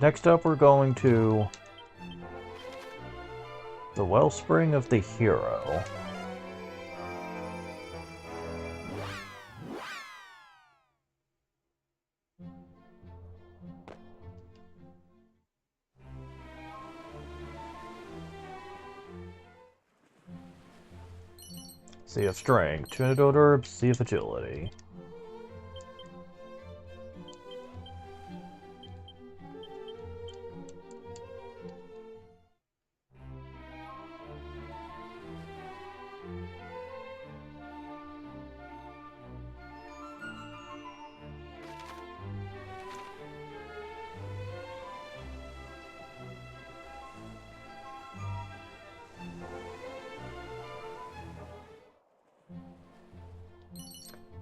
Next up, we're going to the Wellspring of the Hero. Sea of Strength, Trinidad Herbs, Sea of Agility.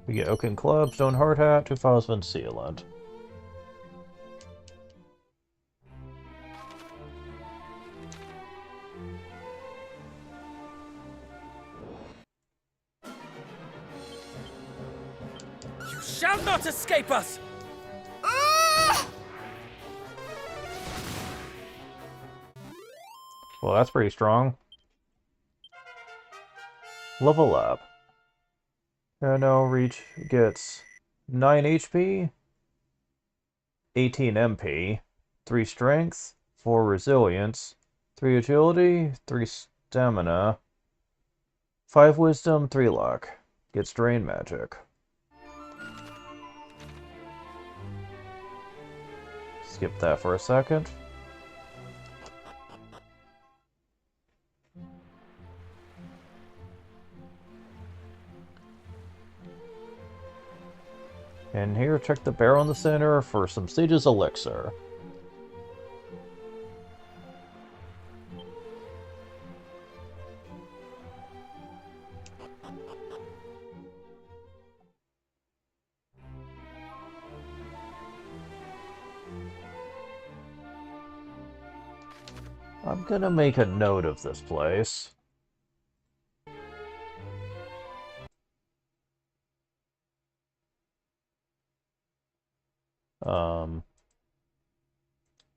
We get Oaken Club, Stone Hard Hat, 2 files of Sealant. You shall not escape us! Well, that's pretty strong. Level up. Now Reach gets 9 HP, 18 MP, 3 Strength, 4 Resilience, 3 Agility, 3 Stamina, 5 Wisdom, 3 Luck. Gets Drain Magic. Skip that for a second. And here, check the barrel in the center for some Sage's Elixir. I'm gonna make a note of this place.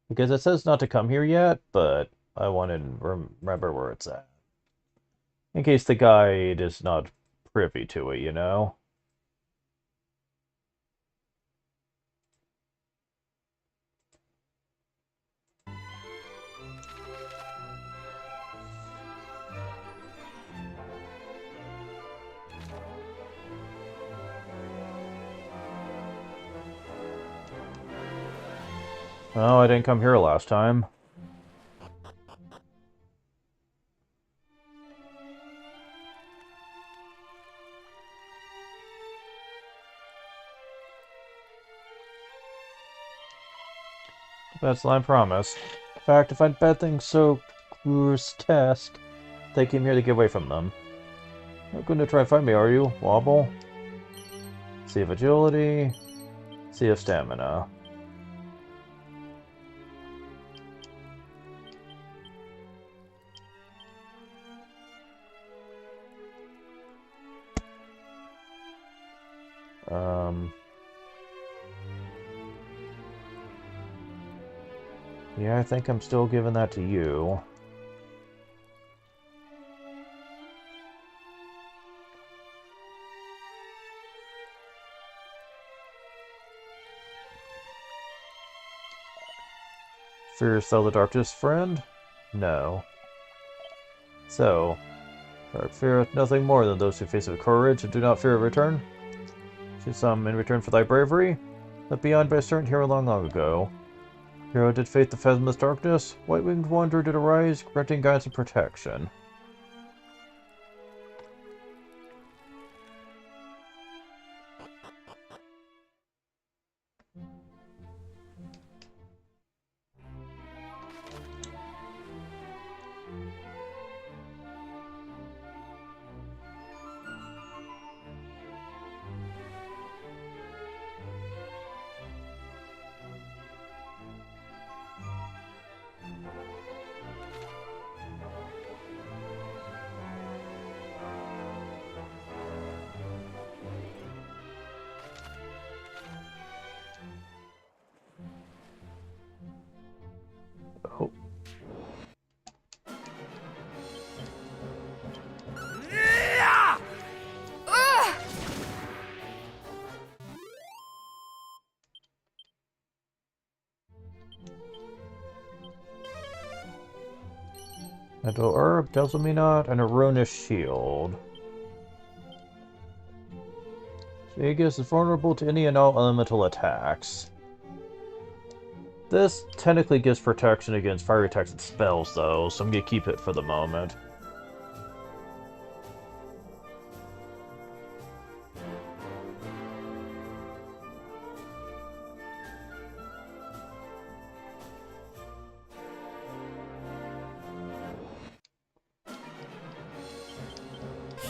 Because it says not to come here yet, but I want to remember where it's at. In case the guide is not privy to it, you know? Oh, I didn't come here last time. That's I promise. In fact, if I'd bad things so grotesque, they came here to get away from them. Not going to try and find me, are you? Wobble? Sea of agility. Sea of stamina. Yeah, I think I'm still giving that to you. Fearest thou the darkness, friend? No. So, dark feareth nothing more than those who face it with courage and do not fear a return? To some, in return for thy bravery? Left beyond by a certain hero long ago. Hero did fate the fathomless darkness, white-winged wanderer did arise, granting guidance and protection. Oh. Mental herb, dazzle me not, and a ruinous shield. Vegas is vulnerable to any and all elemental attacks. This technically gives protection against fire attacks and spells, though, so I'm gonna keep it for the moment.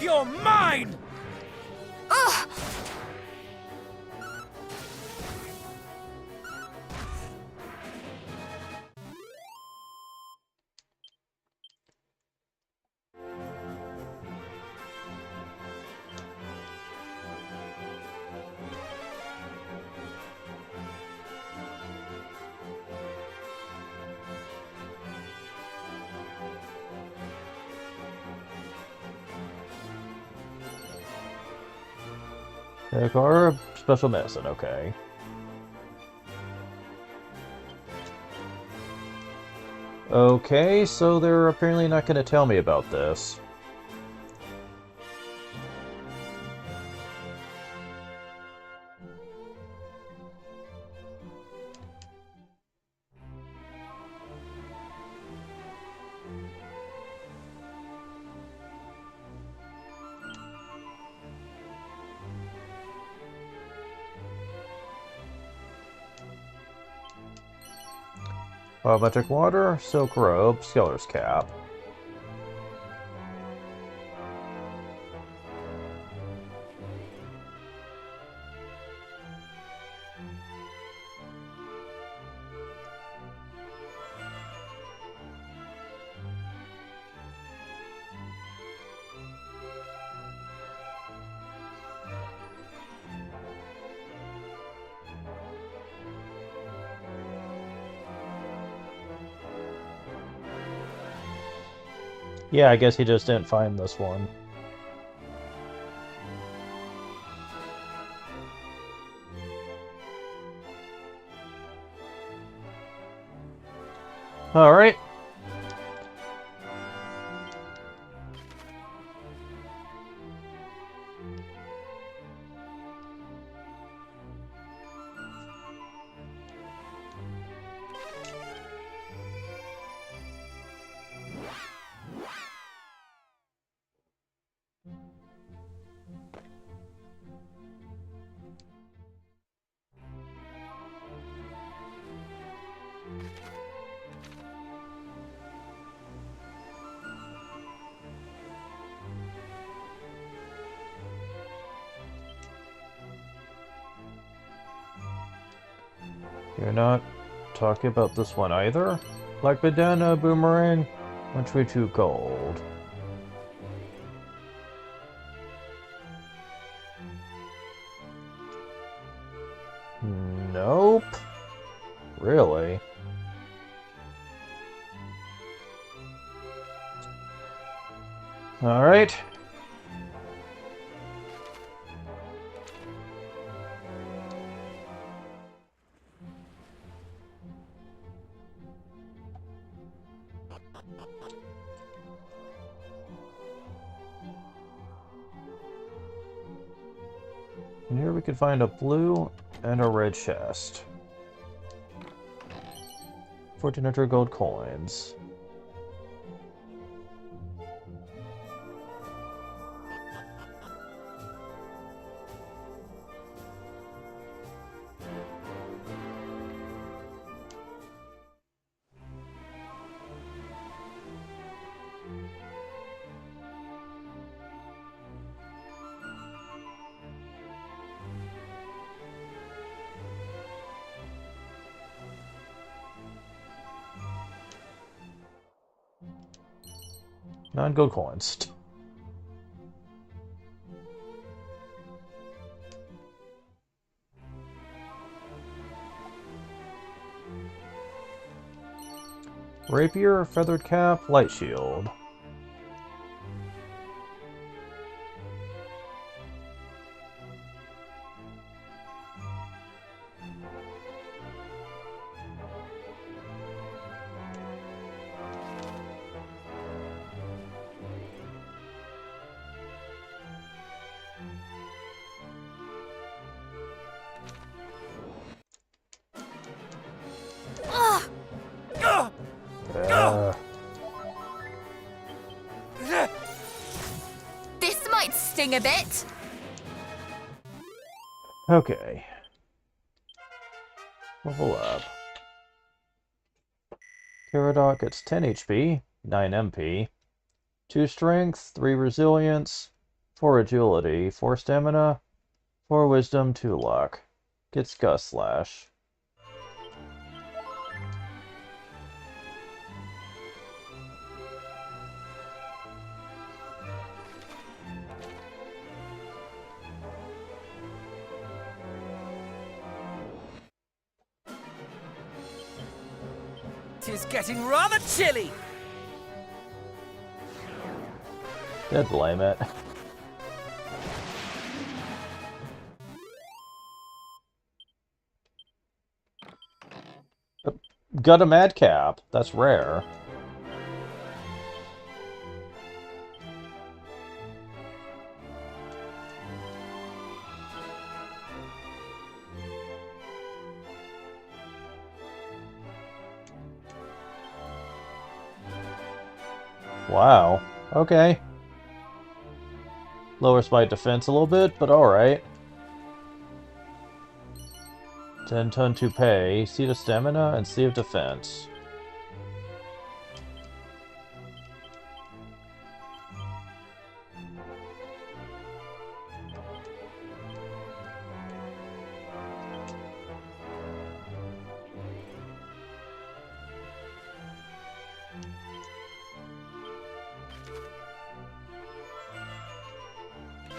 You're mine! Ugh! Herb, special medicine, okay. Okay, so they're apparently not going to tell me about this. Magic water, silk robe, scaler's cap. Yeah, I guess he just didn't find this one. Alright. You're not talking about this one either? Like Bandana Boomerang? 122 gold. Nope. Really? Alright. And here we can find a blue and a red chest. 1,400 gold coins. Non-gold coins. Rapier, feathered cap, light shield. This might sting a bit. Okay. Level up. Caradoc gets 10 HP, 9 MP, 2 strength, 3 resilience, 4 agility, 4 stamina, 4 wisdom, 2 luck. Gets Gust Slash. Tis getting rather chilly. Dead blame it. Got a madcap. That's rare. Wow. Okay. Lowers my defense a little bit, but alright. 10 ton to pay, Seed of Stamina, and Seed of Defense.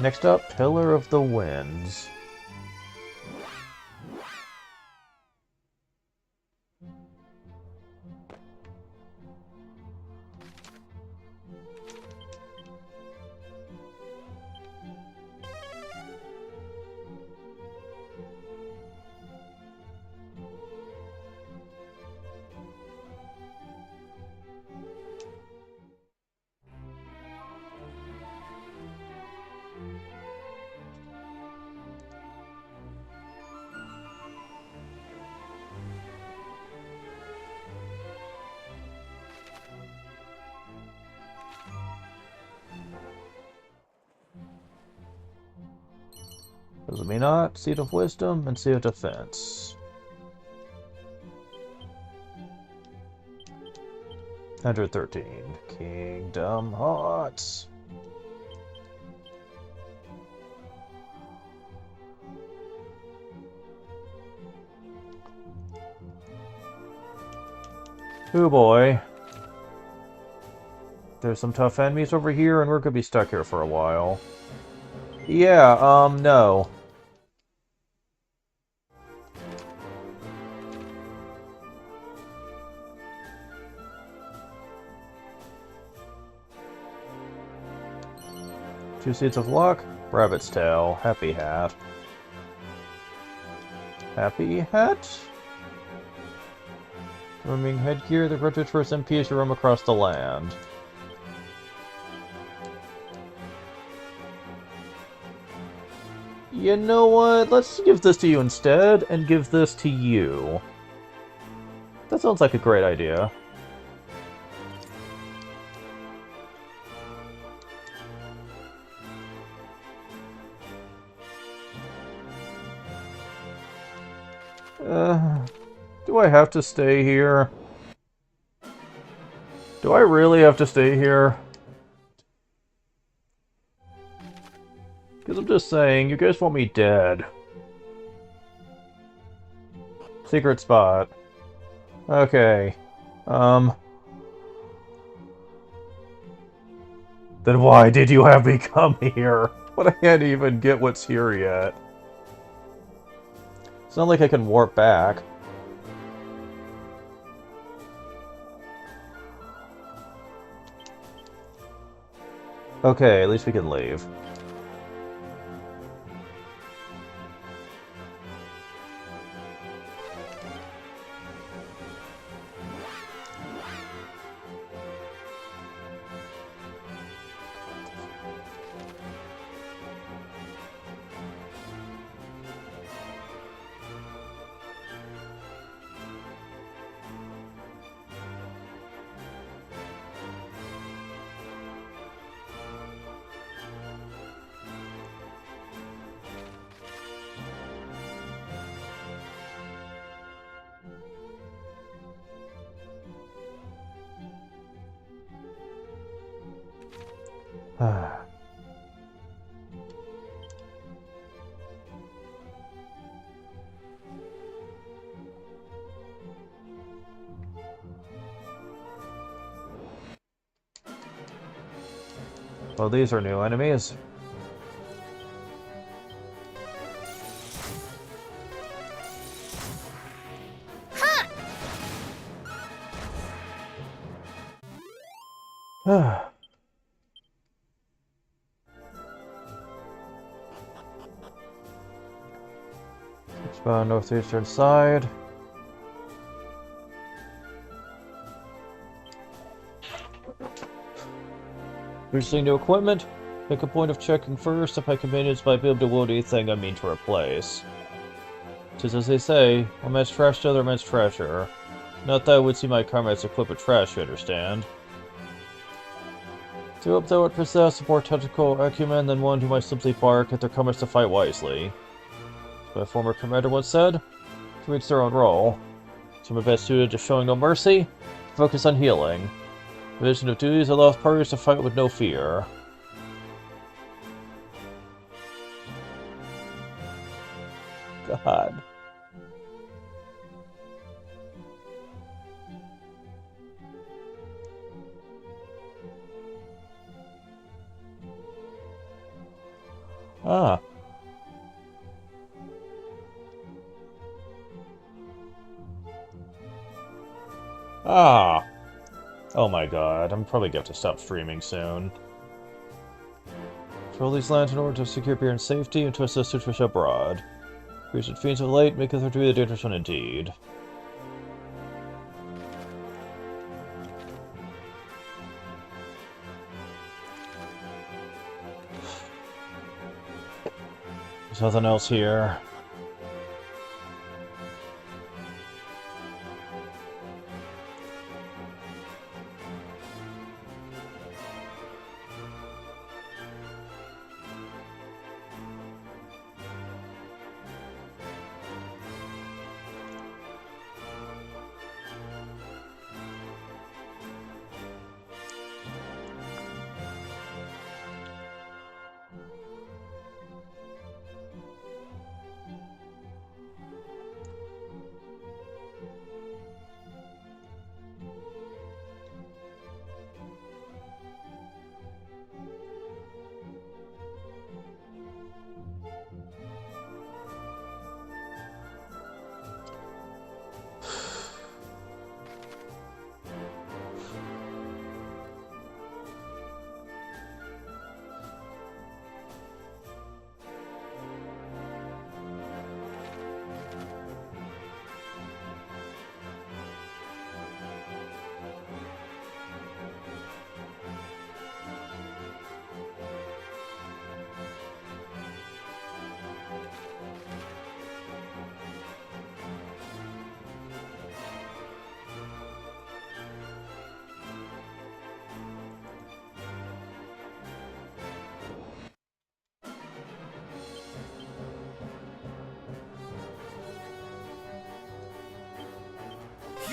Next up, Pillar of the Winds. Doesn't mean not. Seed of Wisdom and Seed of Defense. 113. Kingdom Hearts. Oh boy. There's some tough enemies over here, and we're gonna be stuck here for a while. Yeah, no. Two Seeds of Luck, Rabbit's Tail, Happy Hat. Happy Hat? Roaming headgear, the granted first MP as you roam across the land. You know what? Let's give this to you instead, and give this to you. That sounds like a great idea. Do I have to stay here? Do I really have to stay here? Because I'm just saying, you guys want me dead. Secret spot. Okay. Then why did you have me come here? But I can't even get what's here yet. It's not like I can warp back. Okay, at least we can leave. Well, these are new enemies. Expand northeastern side. Purchasing new equipment. Make a point of checking first if my companions might be able to wield anything I mean to replace. Just as they say, one man's trash to another man's treasure. Not that I would see my comrades equipped with trash, you understand. To hope they would possess a more technical acumen than one who might simply bark at their comrades to fight wisely. As my former commander once said, to each their own role. Some are best suited to showing no mercy, focus on healing. Division of duties allows parties to fight with no fear. God. Ah. Ah. Oh my god, I'm probably going to have to stop streaming soon. Patrol these lands in order to secure beer and safety and to assist Sutrish abroad. Recent fiends of late maketh her to be a dangerous one indeed. There's nothing else here.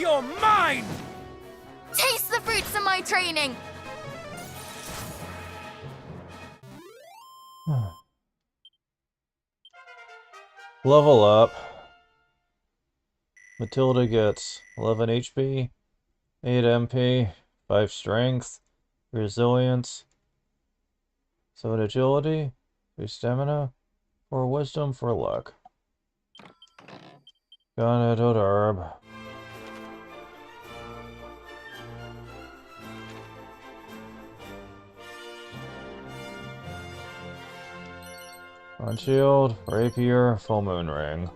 You're mine! Taste the fruits of my training! Level up. Matilda gets 11 HP, 8 MP, 5 Strength, Resilience, 7 Agility, 3 Stamina, 4 Wisdom, for Luck. Got it, Odarb. On Shield, Rapier, Full Moon Ring.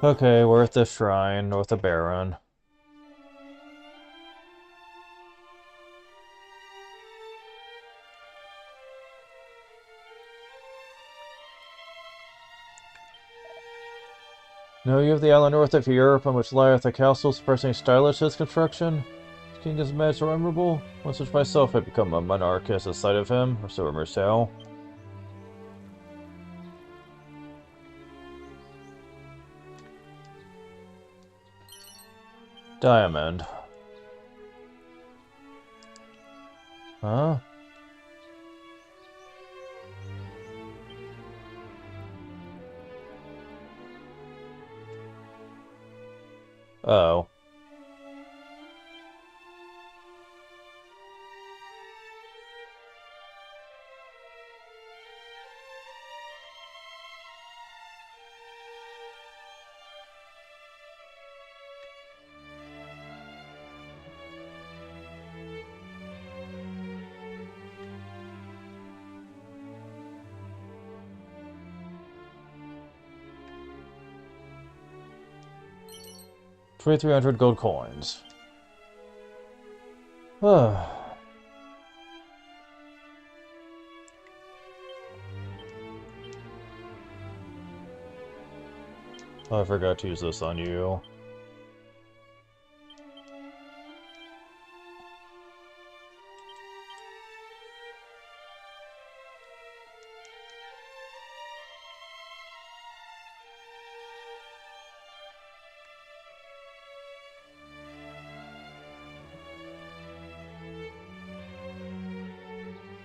Okay, we're at the shrine, with the Baron. Know you of the island north of Europe on which lieth a castle surpassing stylish its construction? His king is mad so admirable. Once which myself had become a monarchist at sight of him, or so rumors tell. Diamond. Huh? Oh. $2,300 gold coins. Oh, I forgot to use this on you.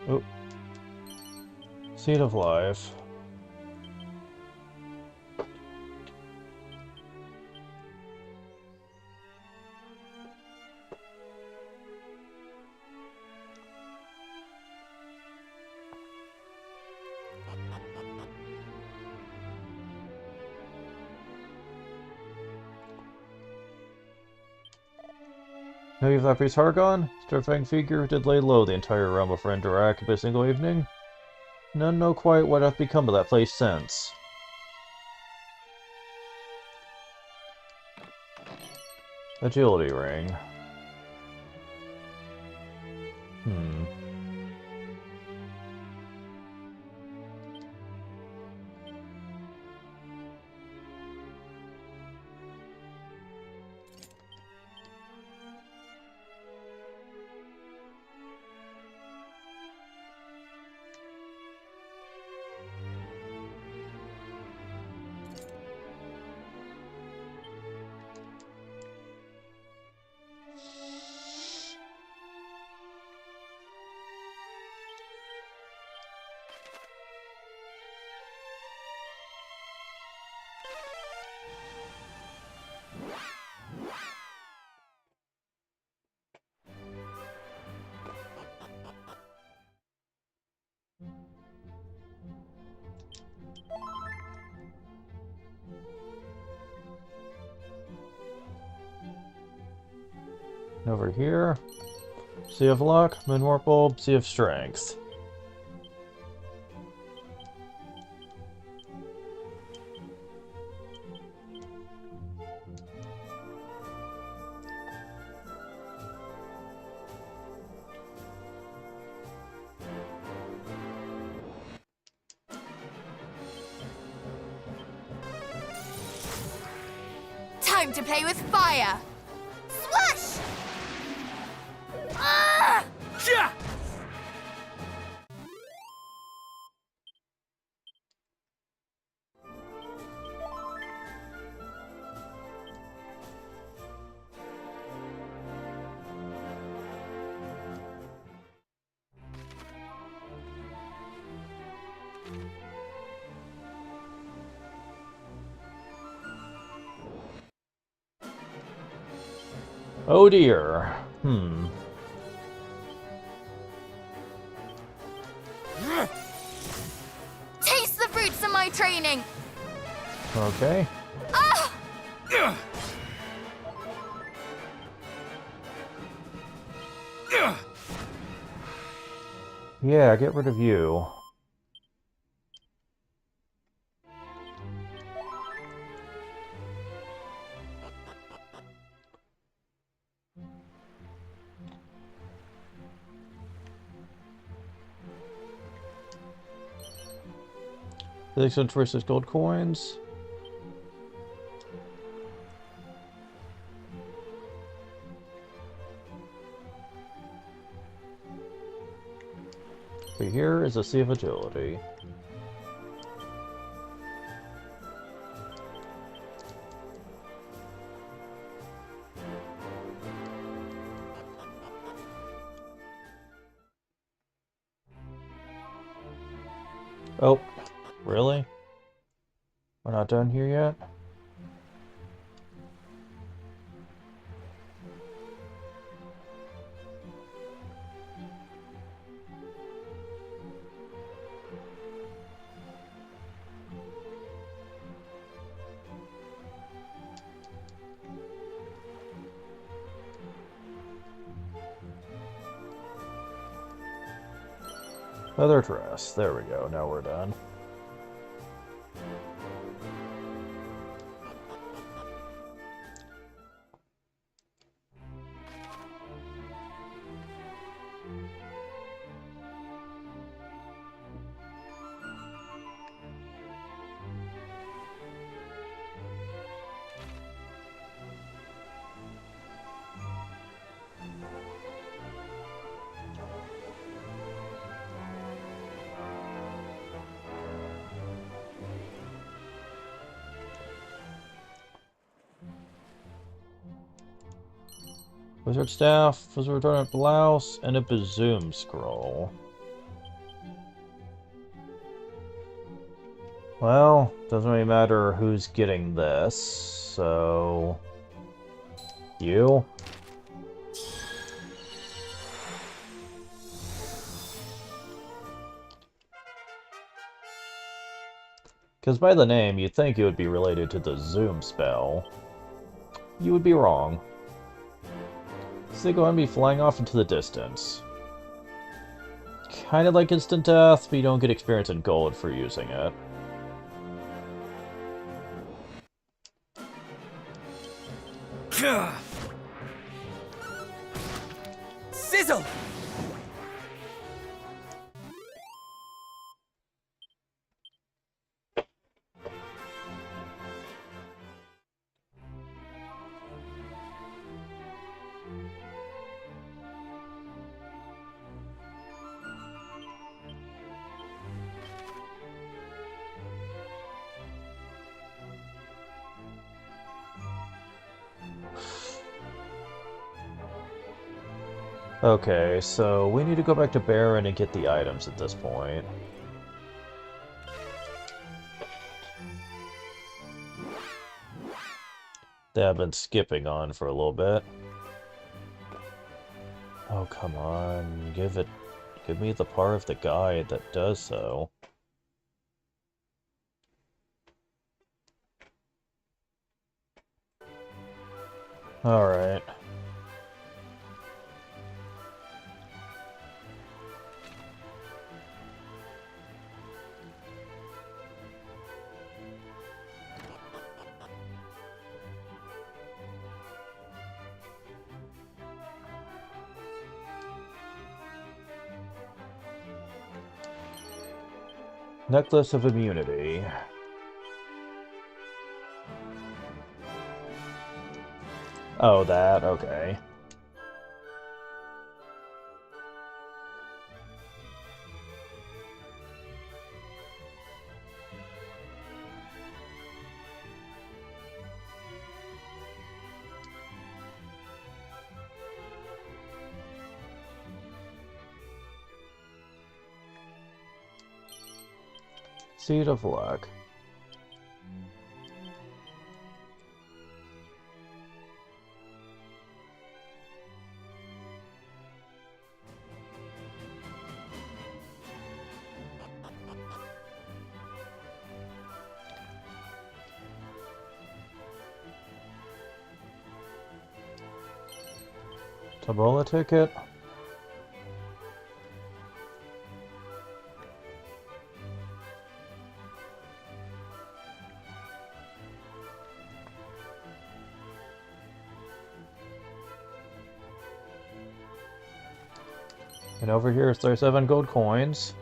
Oh. Seed of Life. Know you of that priest Hargon? Terrifying figure did lay low the entire realm of Dracky by a single evening. None know quite what hath become of that place since. Agility ring. And over here, Sea of Luck, Moonwarp Bulb, Sea of Strength. time to play with fire! Swash! Ah! Yeah! Oh dear. Taste the fruits of my training! Okay. Ah! Yeah, get rid of you. Physics versus gold coins. So here is a sea of agility. Oh, really? We're not done here yet? Leather dress. There we go. Now we're done. Wizard staff, wizard donut blouse, and a bazoom scroll. Well, doesn't really matter who's getting this, so... You? Because by the name, you'd think it would be related to the zoom spell. You would be wrong. So they go and be flying off into the distance. Kind of like instant death, but you don't get experience in gold for using it. Sizzle! Okay, so we need to go back to Baron and get the items at this point. That I've been skipping on for a little bit. Oh, come on. Give me the part of the guide that does so. Alright. Necklace of Immunity. Oh, that? Okay. Seed of Luck. Tabbola ticket. And over here is 37 gold coins.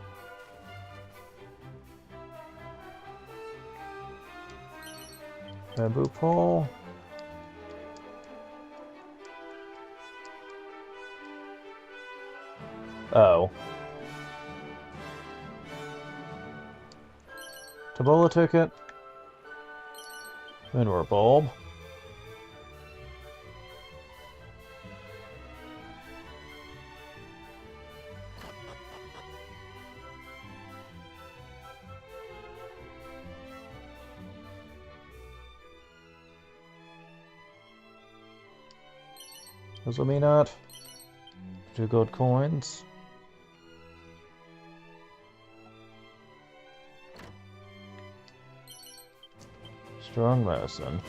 Bamboo pole. Oh. Tabbola ticket. Manure bulb. Not. 2 gold coins. Strong medicine.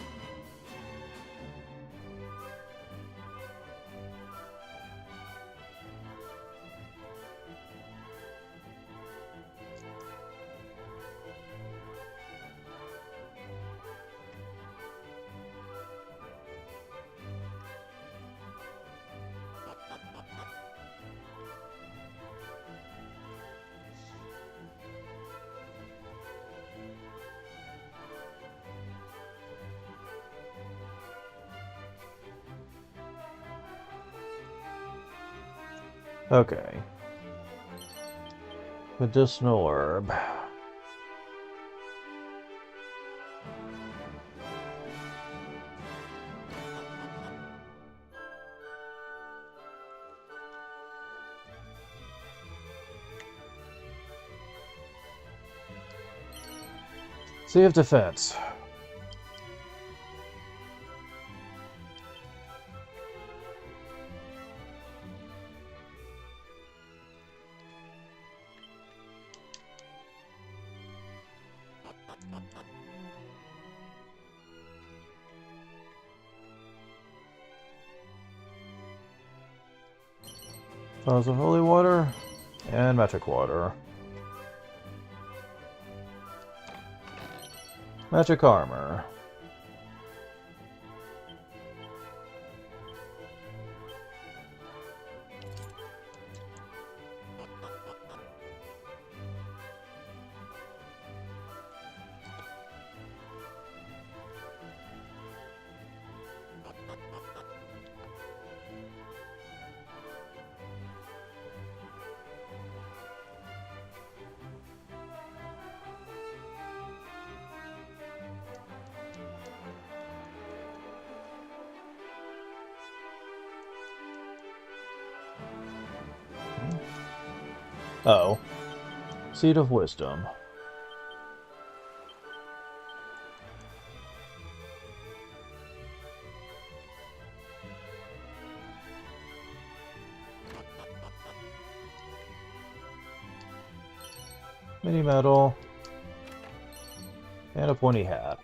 Okay. Medicinal herb. Sea of Defense. Bottles of holy water and magic water. Magic armor. Uh-oh. Seed of Wisdom. Mini medal. And a pointy hat.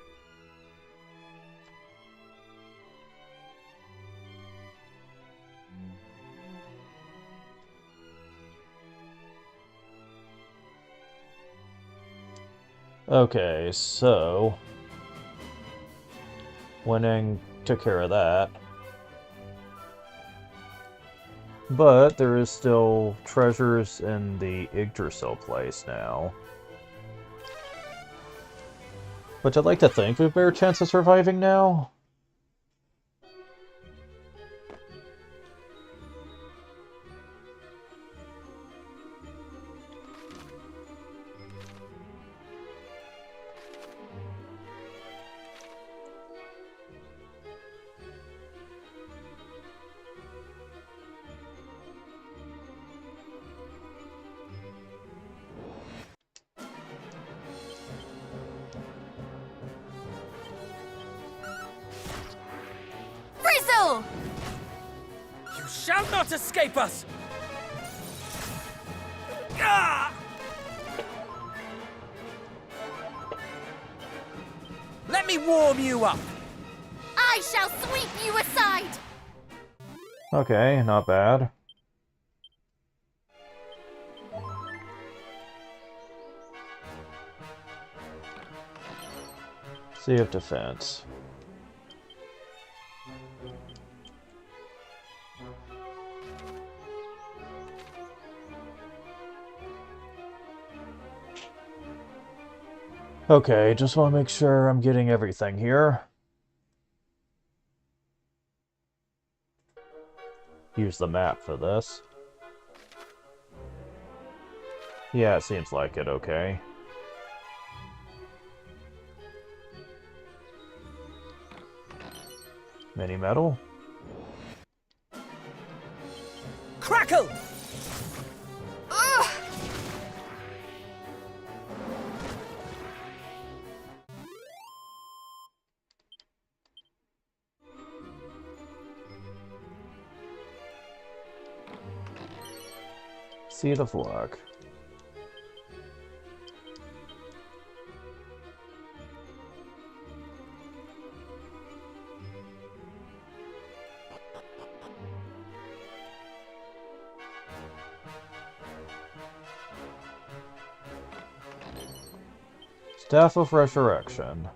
Okay, so winning took care of that. But there is still treasures in the Yggdrasil place now. Which I'd like to think we have a better chance of surviving now. shall not escape us! Ah! Let me warm you up! I shall sweep you aside! Okay, not bad. Sea of Defense. Okay, just want to make sure I'm getting everything here. Use the map for this. Yeah, it seems like it, okay. Mini metal? Crackle! Ugh! Seed of Luck. Staff of Resurrection.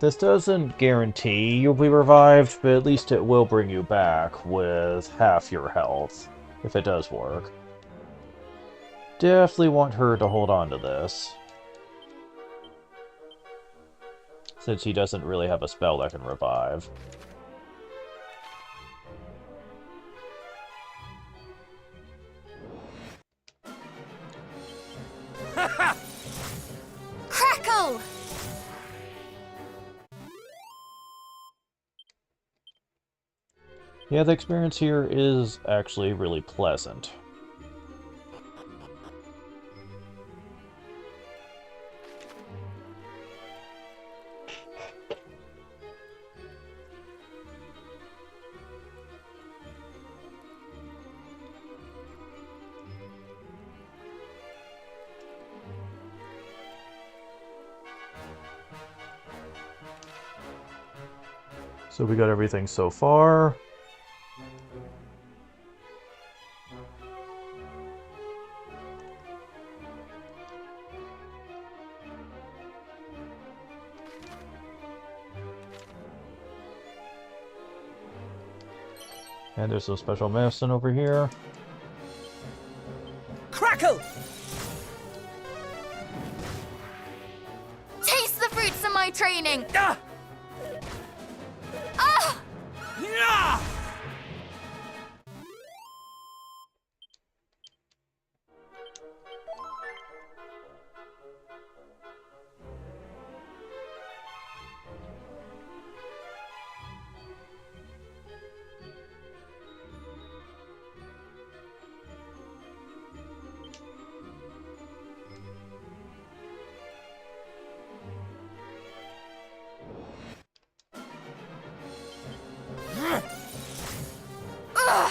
This doesn't guarantee you'll be revived, but at least it will bring you back with half your health, if it does work. Definitely want her to hold on to this, since he doesn't really have a spell that can revive. Crackle! Yeah, the experience here is actually really pleasant. So we got everything so far. And there's some special medicine over here. Crackle! Taste the fruits of my training! Ah! Ah! Yeah! Ugh!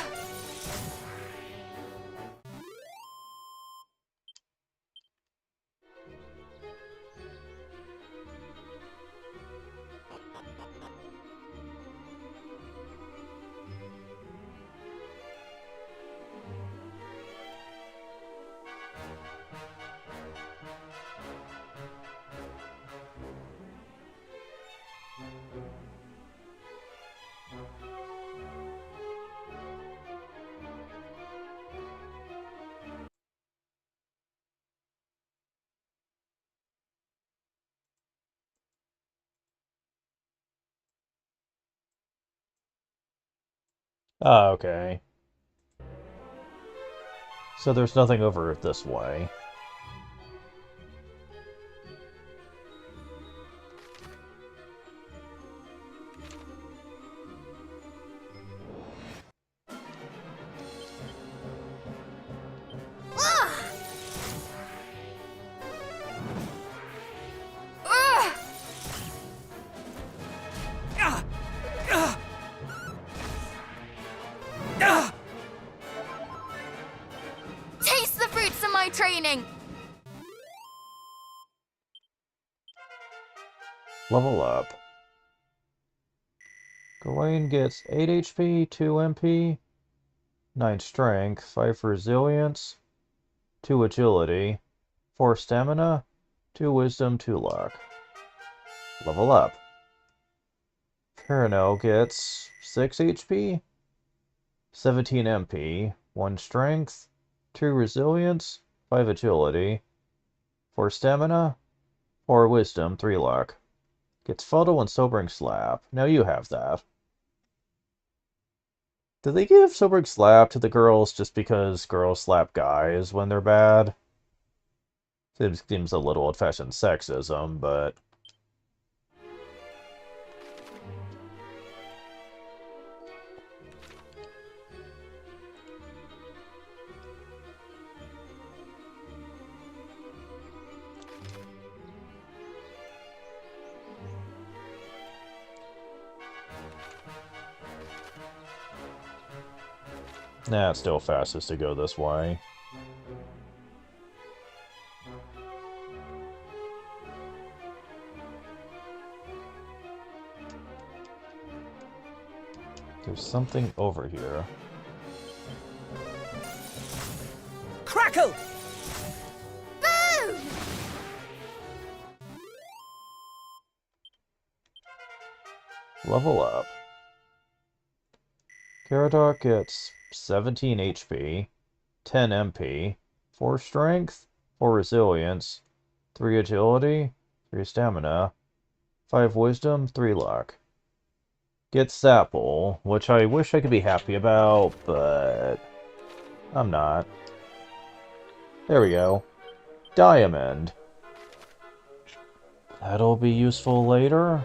Ah, okay. So there's nothing over this way. Ugh! Ugh! Ah! Ah! Level up. Gawain gets 8 HP, 2 MP, 9 strength, 5 resilience, 2 agility, 4 stamina, 2 wisdom, 2 luck. Level up. Paranel gets 6 HP, 17 MP, 1 strength, 2 resilience, 5 agility, 4 stamina, 4 wisdom, 3 luck. Gets Fuddle and Sobering Slap. Now you have that. Do they give Sobering Slap to the girls just because girls slap guys when they're bad? Seems a little old-fashioned sexism, but... Nah, it's still fastest to go this way. There's something over here. Crackle! Boo! Level up. Caradoc gets 17 HP, 10 MP, 4 strength, 4 resilience, 3 agility, 3 stamina, 5 wisdom, 3 luck. Gets Sapple, which I wish I could be happy about, but I'm not. There we go. Diamond. That'll be useful later.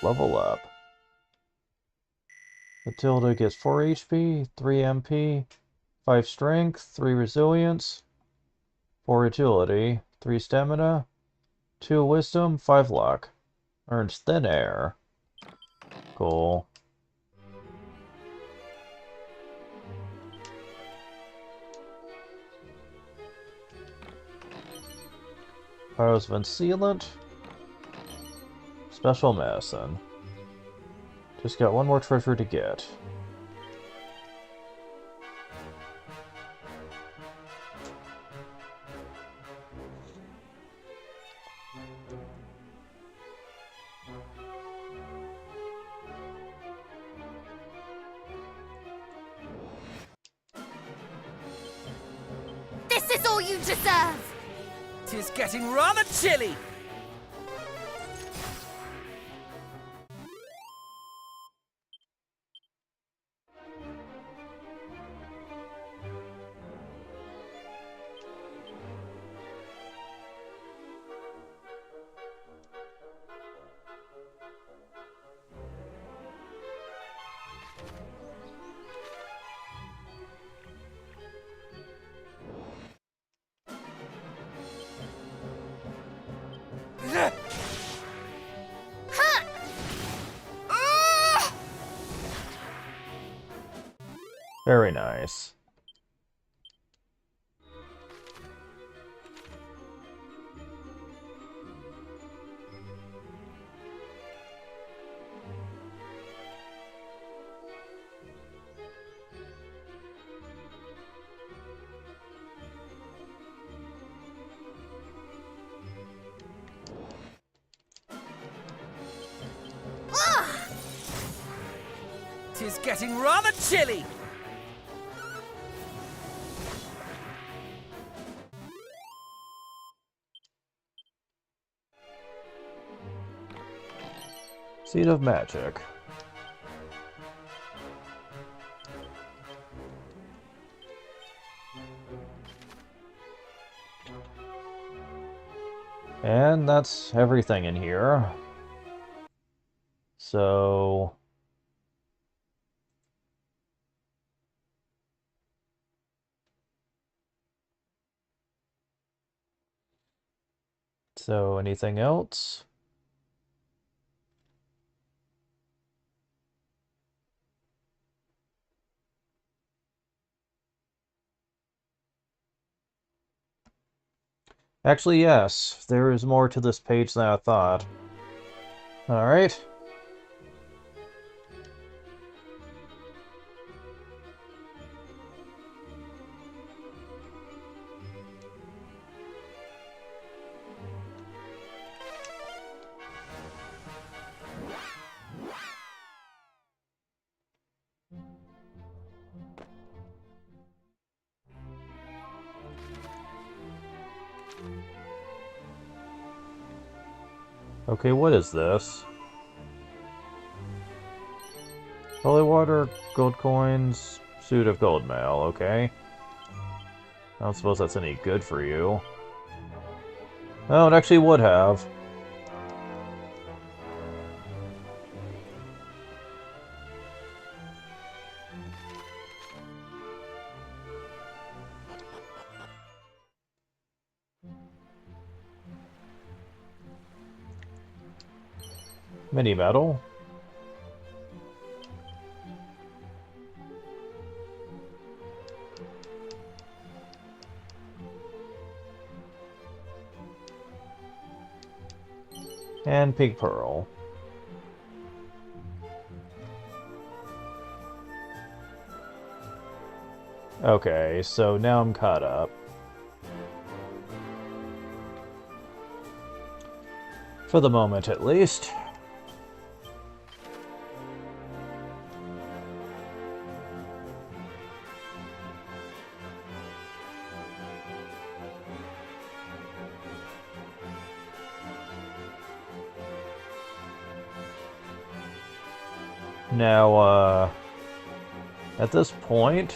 Level up. Matilda gets 4 HP, 3 MP, 5 strength, 3 resilience, 4 agility, 3 stamina, 2 wisdom, 5 luck. Earns thin air. Cool. Pyro's Vent Sealant. Special medicine. Just got one more treasure to get. This is all you deserve! 'Tis getting rather chilly. Very nice. Tis getting rather chilly. Seed of Magic. And that's everything in here. So... So, anything else? Actually, yes. There is more to this page than I thought. Alright. Okay, what is this? Holy water, gold coins, suit of gold mail, okay. I don't suppose that's any good for you. Oh, it actually would have. Mini medal. And pig pearl. Okay, so now I'm caught up. For the moment, at least. Now, at this point,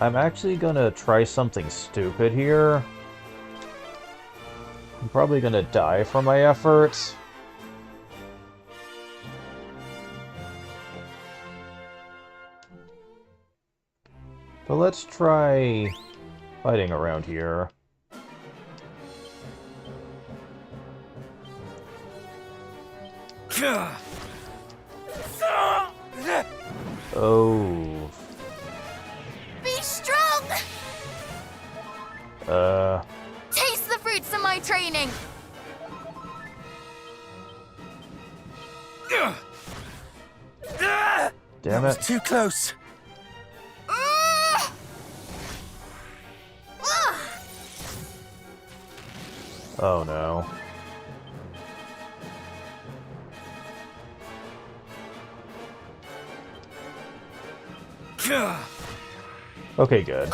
I'm actually gonna try something stupid here. I'm probably gonna die for my efforts. But let's try fighting around here. Oh. Be strong! Taste the fruits of my training! Damn That was it. too close. Oh no. Okay, good.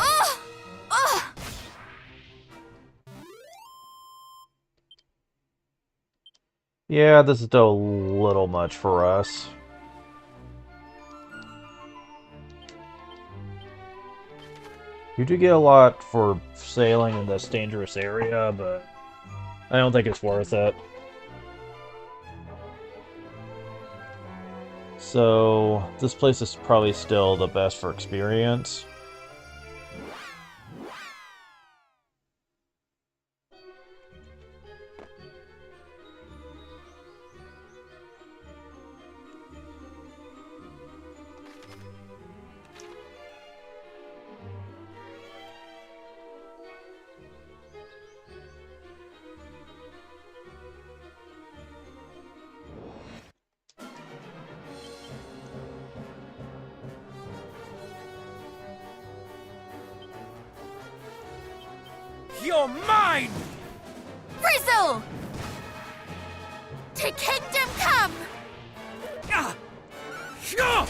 Yeah, this is still a little much for us. You do get a lot for sailing in this dangerous area, but I don't think it's worth it. So, this place is probably still the best for experience. You're mine! Frizzle! To kingdom come! Ah! Sure!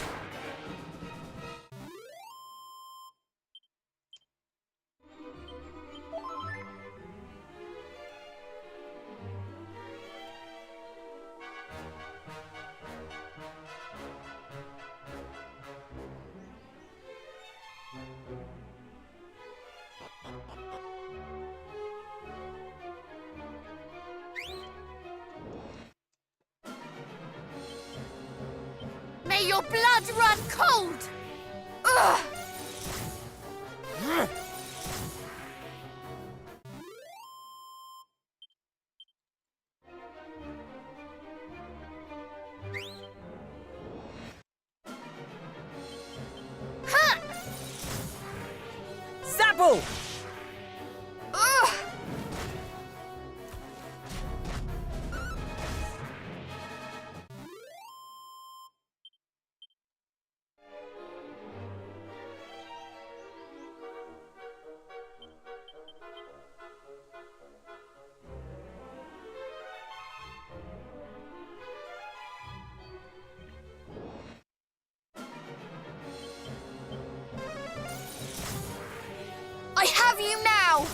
May your blood run cold! Ugh! Zapple! I have you now!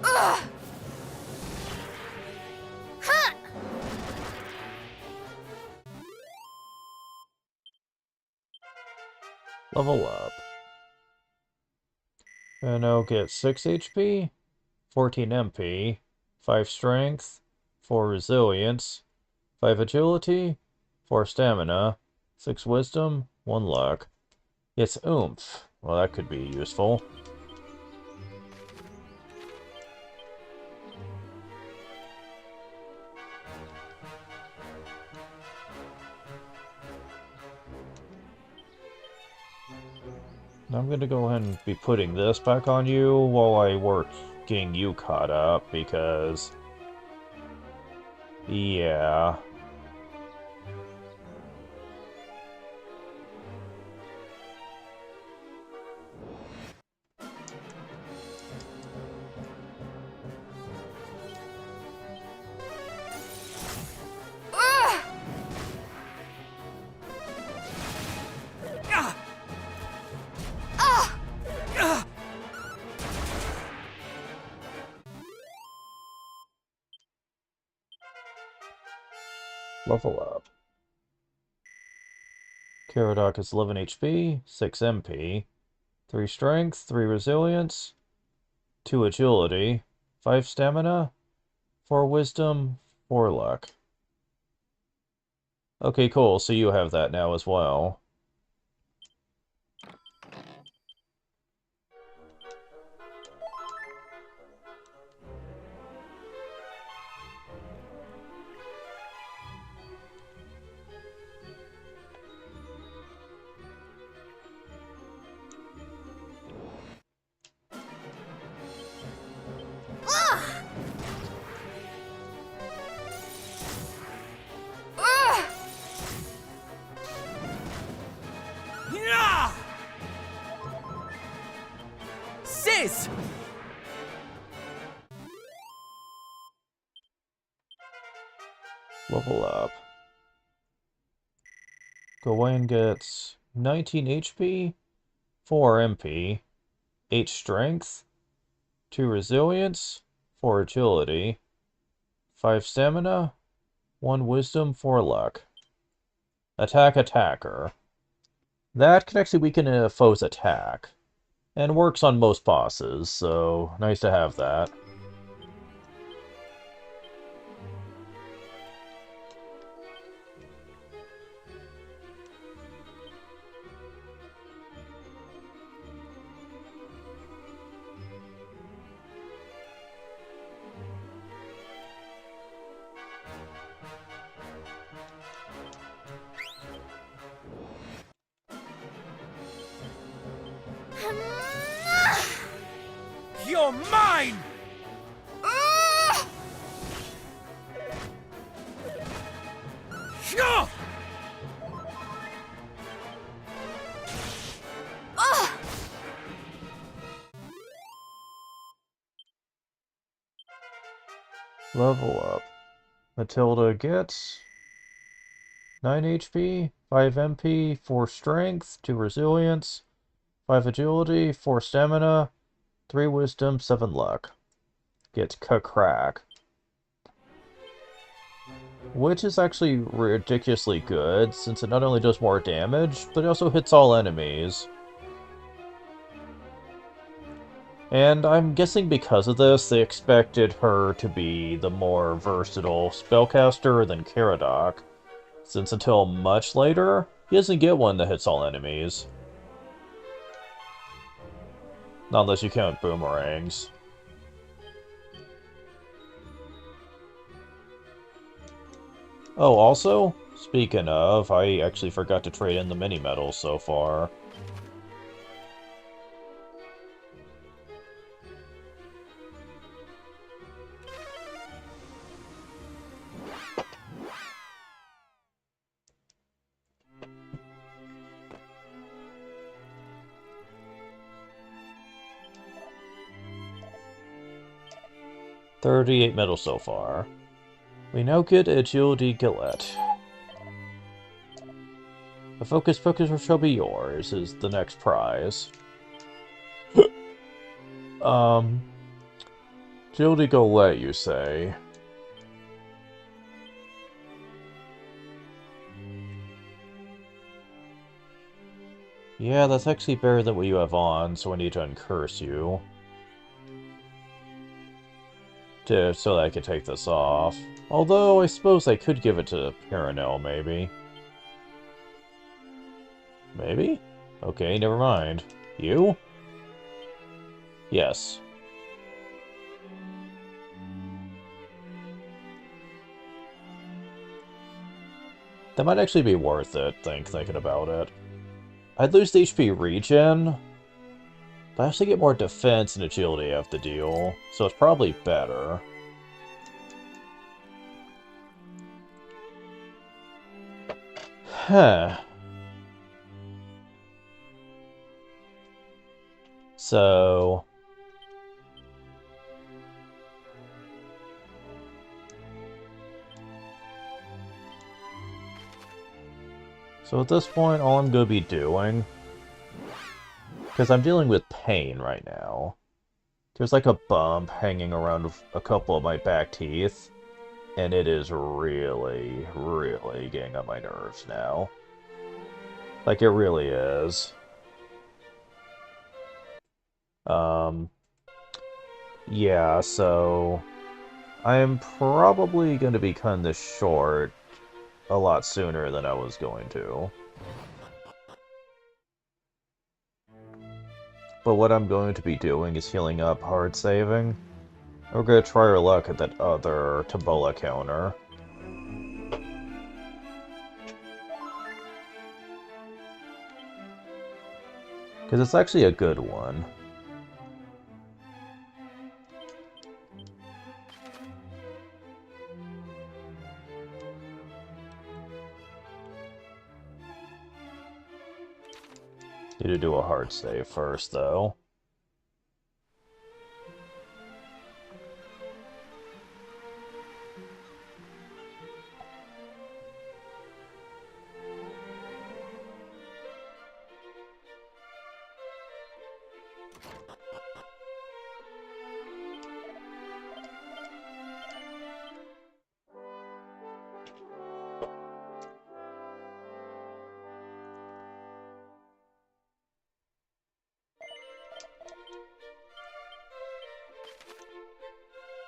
Ugh! Huh! Level up. And I'll get 6 HP, 14 MP, 5 strength, 4 resilience, 5 agility, 4 stamina, 6 wisdom, 1 luck. It's oomph. Well, that could be useful. I'm gonna go ahead and be putting this back on you while I work getting you caught up, because... yeah... Ugh! Ah! Level up. Caradoc is 11 HP, 6 MP, 3 strength, 3 resilience, 2 agility, 5 stamina, 4 wisdom, 4 luck. Okay, cool, so you have that now as well. Ugh! Yeah! Sis! Level up. Gawain gets 19 HP, 4 MP, 8 strength, 2 resilience, 4 agility, 5 stamina, 1 wisdom, 4 luck. Attack attacker. That can actually weaken a foe's attack, and works on most bosses, so nice to have that. You're mine! Ugh! Sure! Ugh! Level up. Matilda gets 9 HP, 5 MP, 4 strength, 2 resilience, 5 agility, 4 stamina, 3 wisdom, 7 luck. Gets crack. which is actually ridiculously good, since it not only does more damage, but it also hits all enemies. And I'm guessing because of this, they expected her to be the more versatile spellcaster than Caradoc, since until much later, he doesn't get one that hits all enemies. Not unless you count boomerangs. Oh, also, speaking of, I actually forgot to trade in the mini-medals so far. $38 medals so far. We now get Agility Gillette. The Focus Poker shall be yours, is the next prize. Agility Gillette, you say? Yeah, that's actually better than what you have on, so I need to uncurse you. So that I can take this off. Although, I suppose I could give it to Paranel, maybe. Maybe? Okay, never mind. You? Yes. That might actually be worth it, thinking about it. I'd lose the HP regen, but I actually get more defense and agility out of the deal, so it's probably better. Huh. So... So at this point, all I'm going to be doing... Because I'm dealing with pain right now. There's like a bump hanging around a couple of my back teeth. And it is really, really getting on my nerves now. Like, it really is. Yeah, so... I'm probably going to be cutting this short a lot sooner than I was going to. But what I'm going to be doing is healing up hard saving. We're going to try our luck at that other Tombola counter. Because it's actually a good one. Need to do a hard save first, though.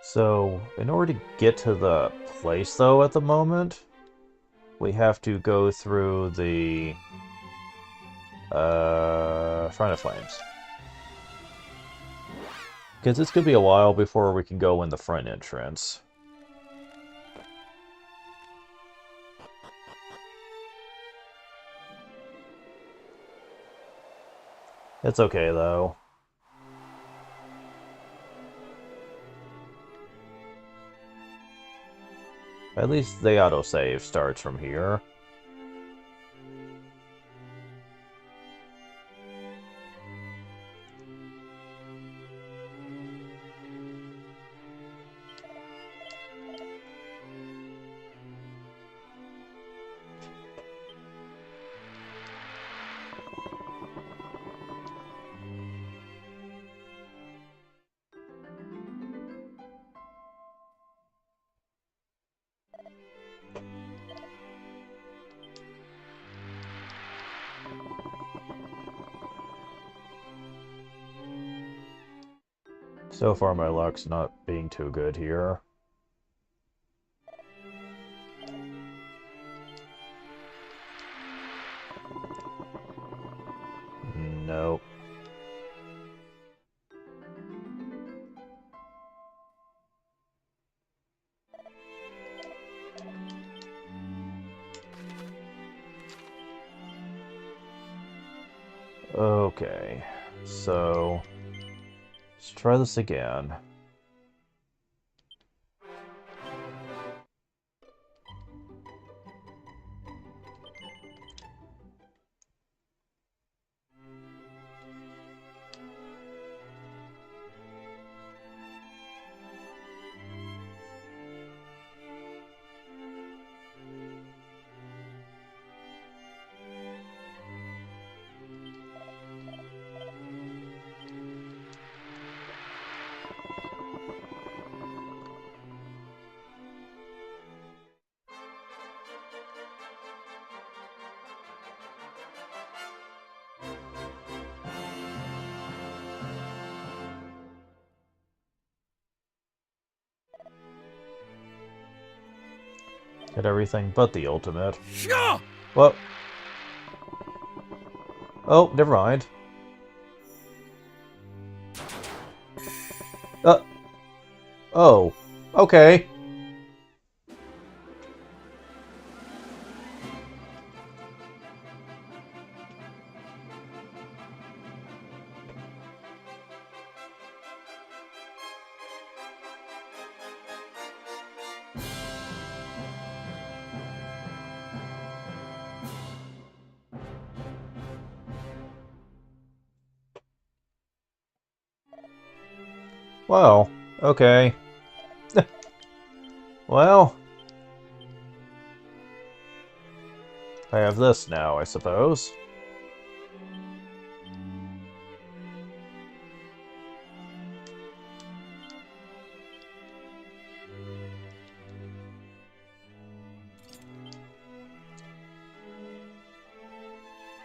So, in order to get to the place, though, at the moment, we have to go through the Shrine of Flames. Because it's going to be a while before we can go in the front entrance. It's okay, though. At least the autosave starts from here. So far my luck's not being too good here. Nope. Okay, so let's try this again. Get everything but the ultimate. Well, oh, never mind. Oh, okay. Well, okay. Well, I have this now, I suppose.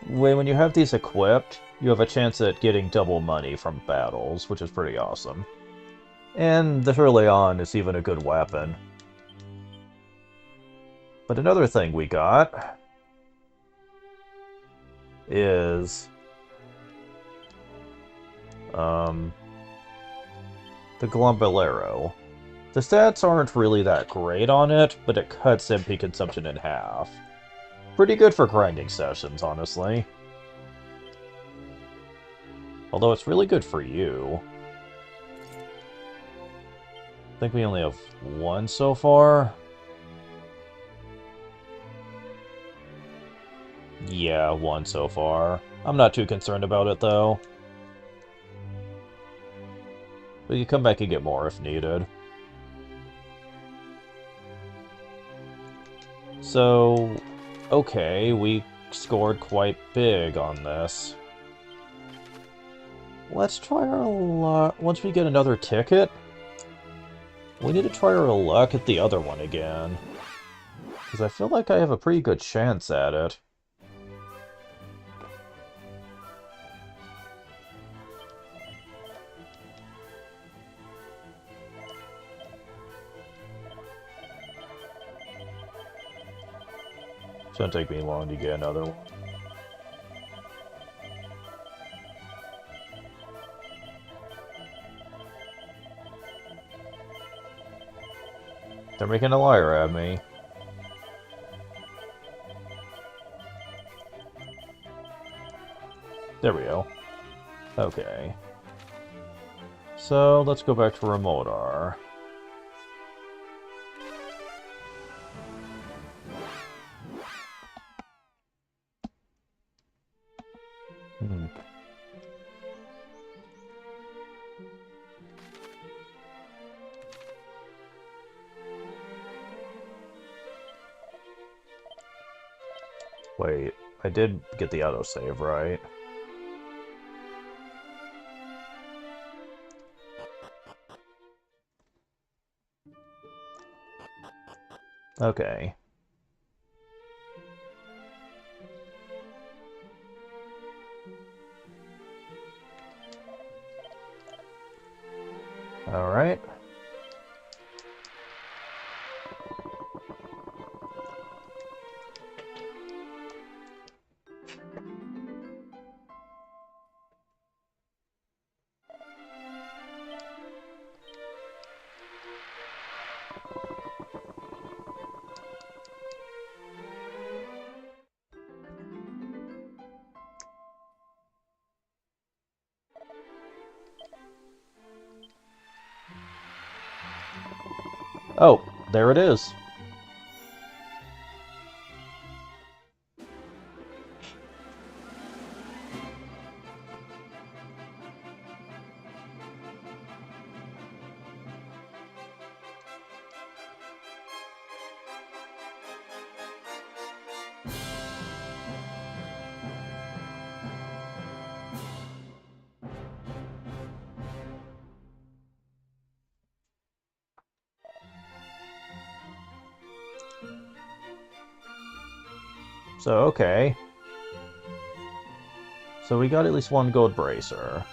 When you have these equipped, you have a chance at getting double money from battles, which is pretty awesome. And this early on is even a good weapon. But another thing we got is the Glombolero. The stats aren't really that great on it, but it cuts MP consumption in half. Pretty good for grinding sessions, honestly. Although it's really good for you. I think we only have one so far. Yeah, one so far. I'm not too concerned about it, though. But you come back and get more if needed. So, okay, we scored quite big on this. Let's try our luck. Once we get another ticket, we need to try our luck at the other one again. Because I feel like I have a pretty good chance at it. It's gonna take me long to get another one. They're making a liar out of me. There we go. Okay. So, let's go back to Remodar. Wait, I did get the autosave, right? Okay. Alright. Oh, there it is. So, okay. So we got at least one gold bracer.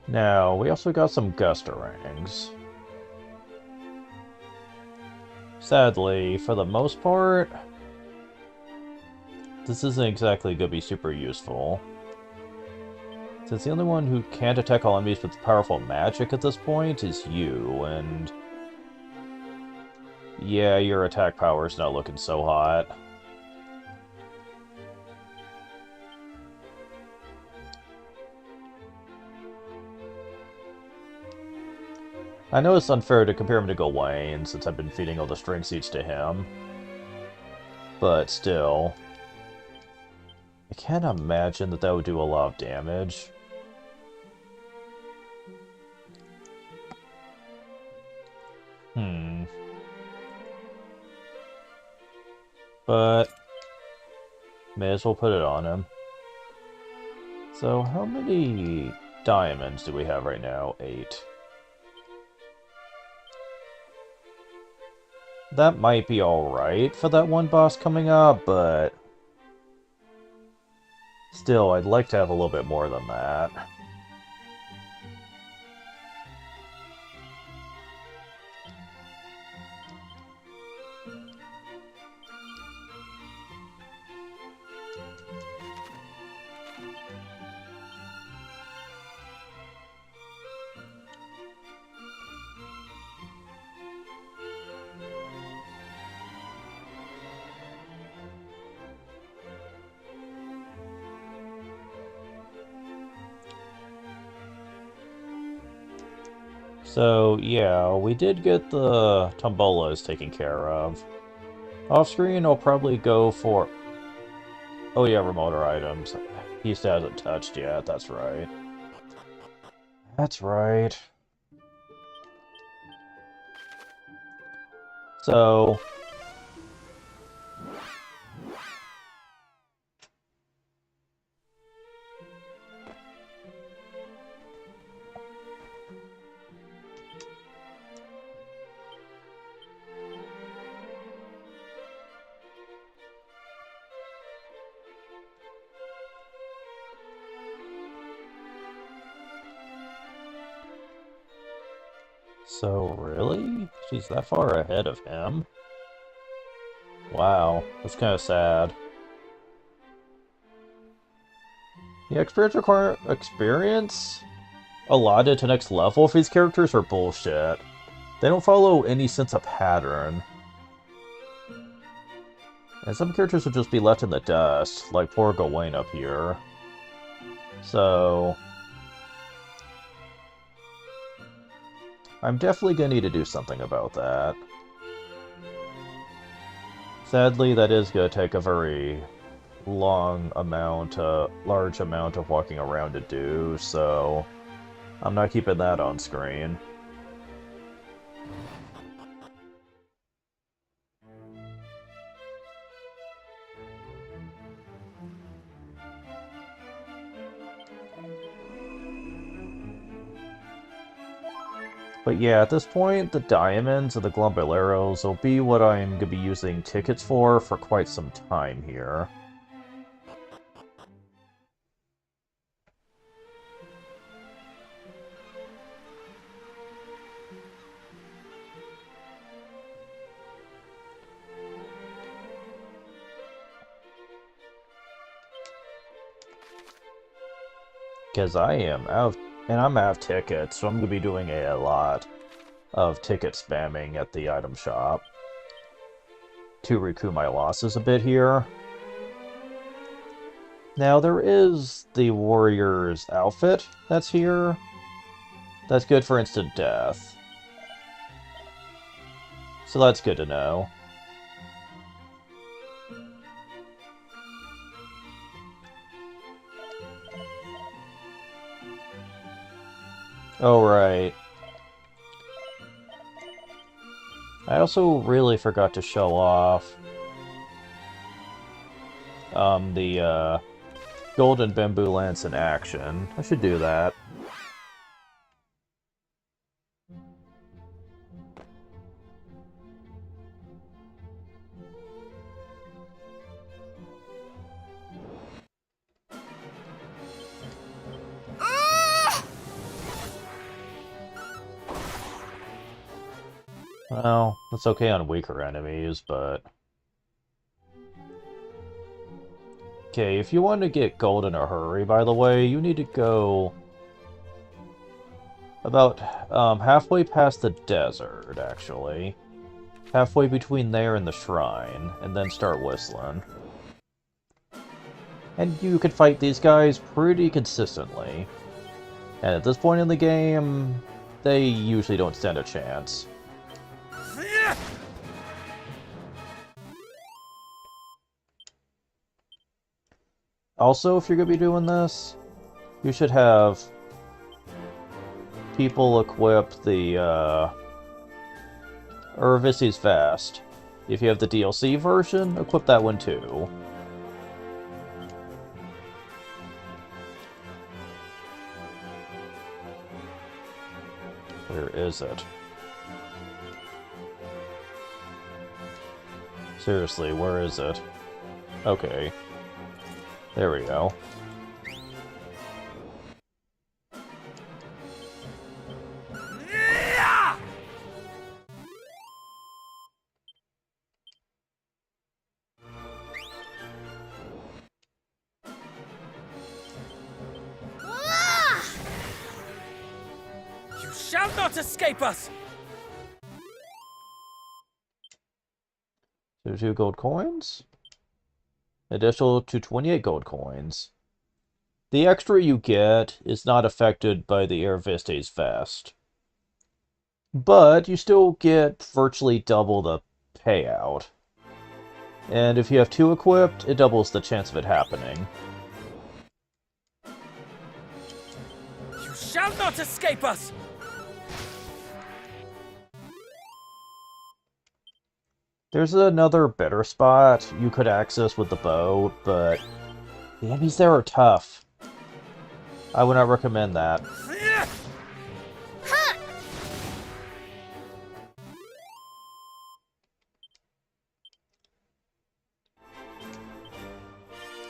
Now, we also got some gustarangs. Sadly, for the most part, this isn't exactly going to be super useful. Since the only one who can't attack all enemies with powerful magic at this point is you, and... yeah, your attack power's not looking so hot. I know it's unfair to compare him to Gawain, since I've been feeding all the string seeds to him. But still... I can't imagine that would do a lot of damage. But... may as well put it on him. So, how many diamonds do we have right now? 8. That might be alright for that one boss coming up, but... still, I'd like to have a little bit more than that. So, yeah, we did get the tombolas taken care of. Off screen, I'll probably go for... oh yeah, remoter items. He still hasn't touched yet, that's right. That's right. So... so, really? She's that far ahead of him? Wow, that's kind of sad. Yeah, experience allotted to next level for these characters are bullshit. They don't follow any sense of pattern. And some characters would just be left in the dust, like poor Gawain up here. So... I'm definitely gonna need to do something about that. Sadly, that is gonna take a very large amount of walking around to do, so... I'm not keeping that on screen. But yeah, at this point, the diamonds and the glumboleros will be what I'm going to be using tickets for quite some time here. Because I'm out of tickets, so I'm going to be doing a lot of ticket spamming at the item shop to recoup my losses a bit here. Now, there is the warrior's outfit that's here. That's good for instant death. So that's good to know. Oh, right. I also really forgot to show off the golden bamboo lance in action. I should do that. Well, that's okay on weaker enemies, but... Okay, if you want to get gold in a hurry, by the way, you need to go... about halfway past the desert, actually. Halfway between there and the shrine, and then start whistling. And you can fight these guys pretty consistently. And at this point in the game, they usually don't stand a chance. Also, if you're going to be doing this, you should have people equip the Urvisi's Vest. If you have the DLC version, equip that one too. Where is it? Seriously, where is it? Okay. There we go. You shall not escape us! 2 gold coins? Additional to 28 gold coins. The extra you get is not affected by the Urvisi's Vest. But you still get virtually double the payout. And if you have 2 equipped, it doubles the chance of it happening. You shall not escape us! There's another better spot you could access with the boat, but the enemies there are tough. I would not recommend that.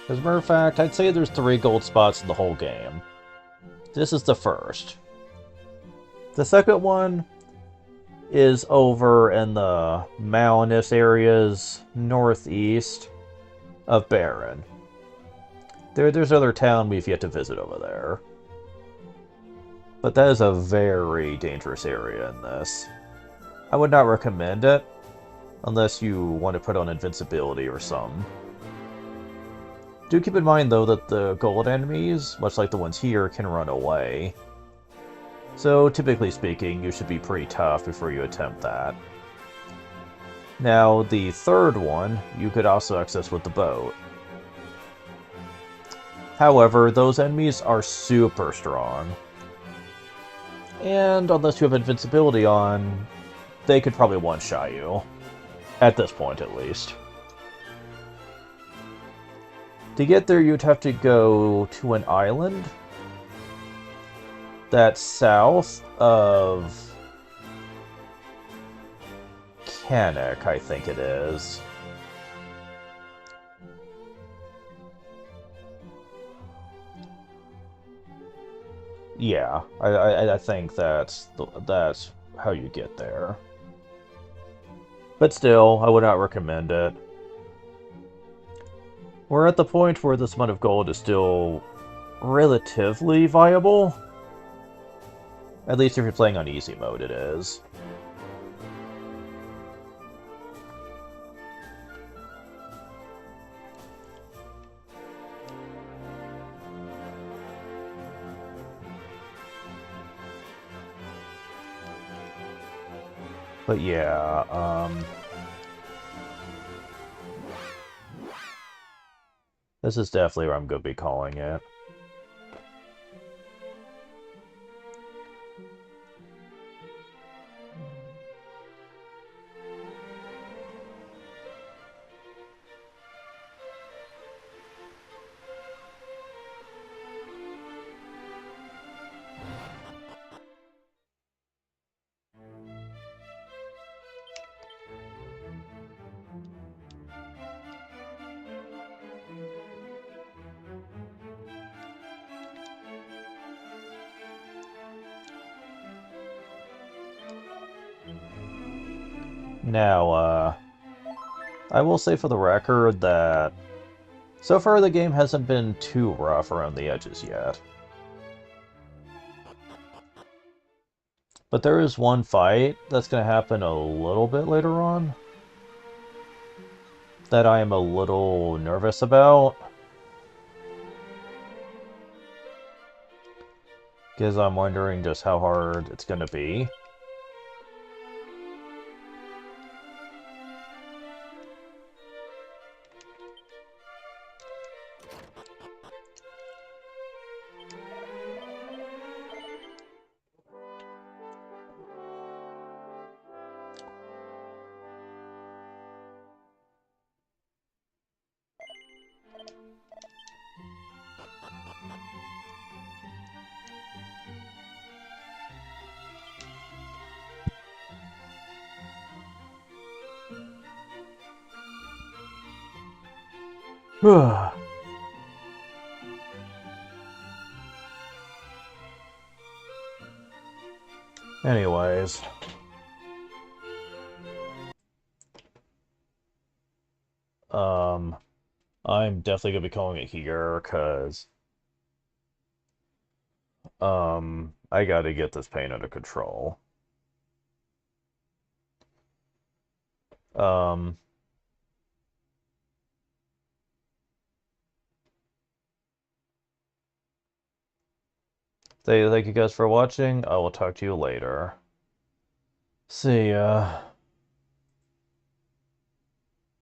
As a matter of fact, I'd say there's 3 gold spots in the whole game. This is the first. The second one is over in the mountainous areas northeast of Baron. There's another town we've yet to visit over there. But that is a very dangerous area in this. I would not recommend it, unless you want to put on invincibility or something. Do keep in mind, though, that the gold enemies, much like the ones here, can run away. So, typically speaking, you should be pretty tough before you attempt that. Now, the third one, you could also access with the boat. However, those enemies are super strong. And unless you have invincibility on, they could probably one-shot you. At this point, at least. To get there, you'd have to go to an island that's south of mechanic, I think it is. Yeah, I think that's how you get there. But still, I would not recommend it. We're at the point where this amount of gold is still relatively viable. At least if you're playing on easy mode, it is. But yeah, this is definitely where I'm going to be calling it. Now, I will say for the record that so far the game hasn't been too rough around the edges yet. But there is one fight that's going to happen a little bit later on that I am a little nervous about. Because I'm wondering just how hard it's going to be. Anyways. I'm definitely gonna be calling it here, because I gotta get this pain under control. Um, thank you guys for watching. I will talk to you later. See ya.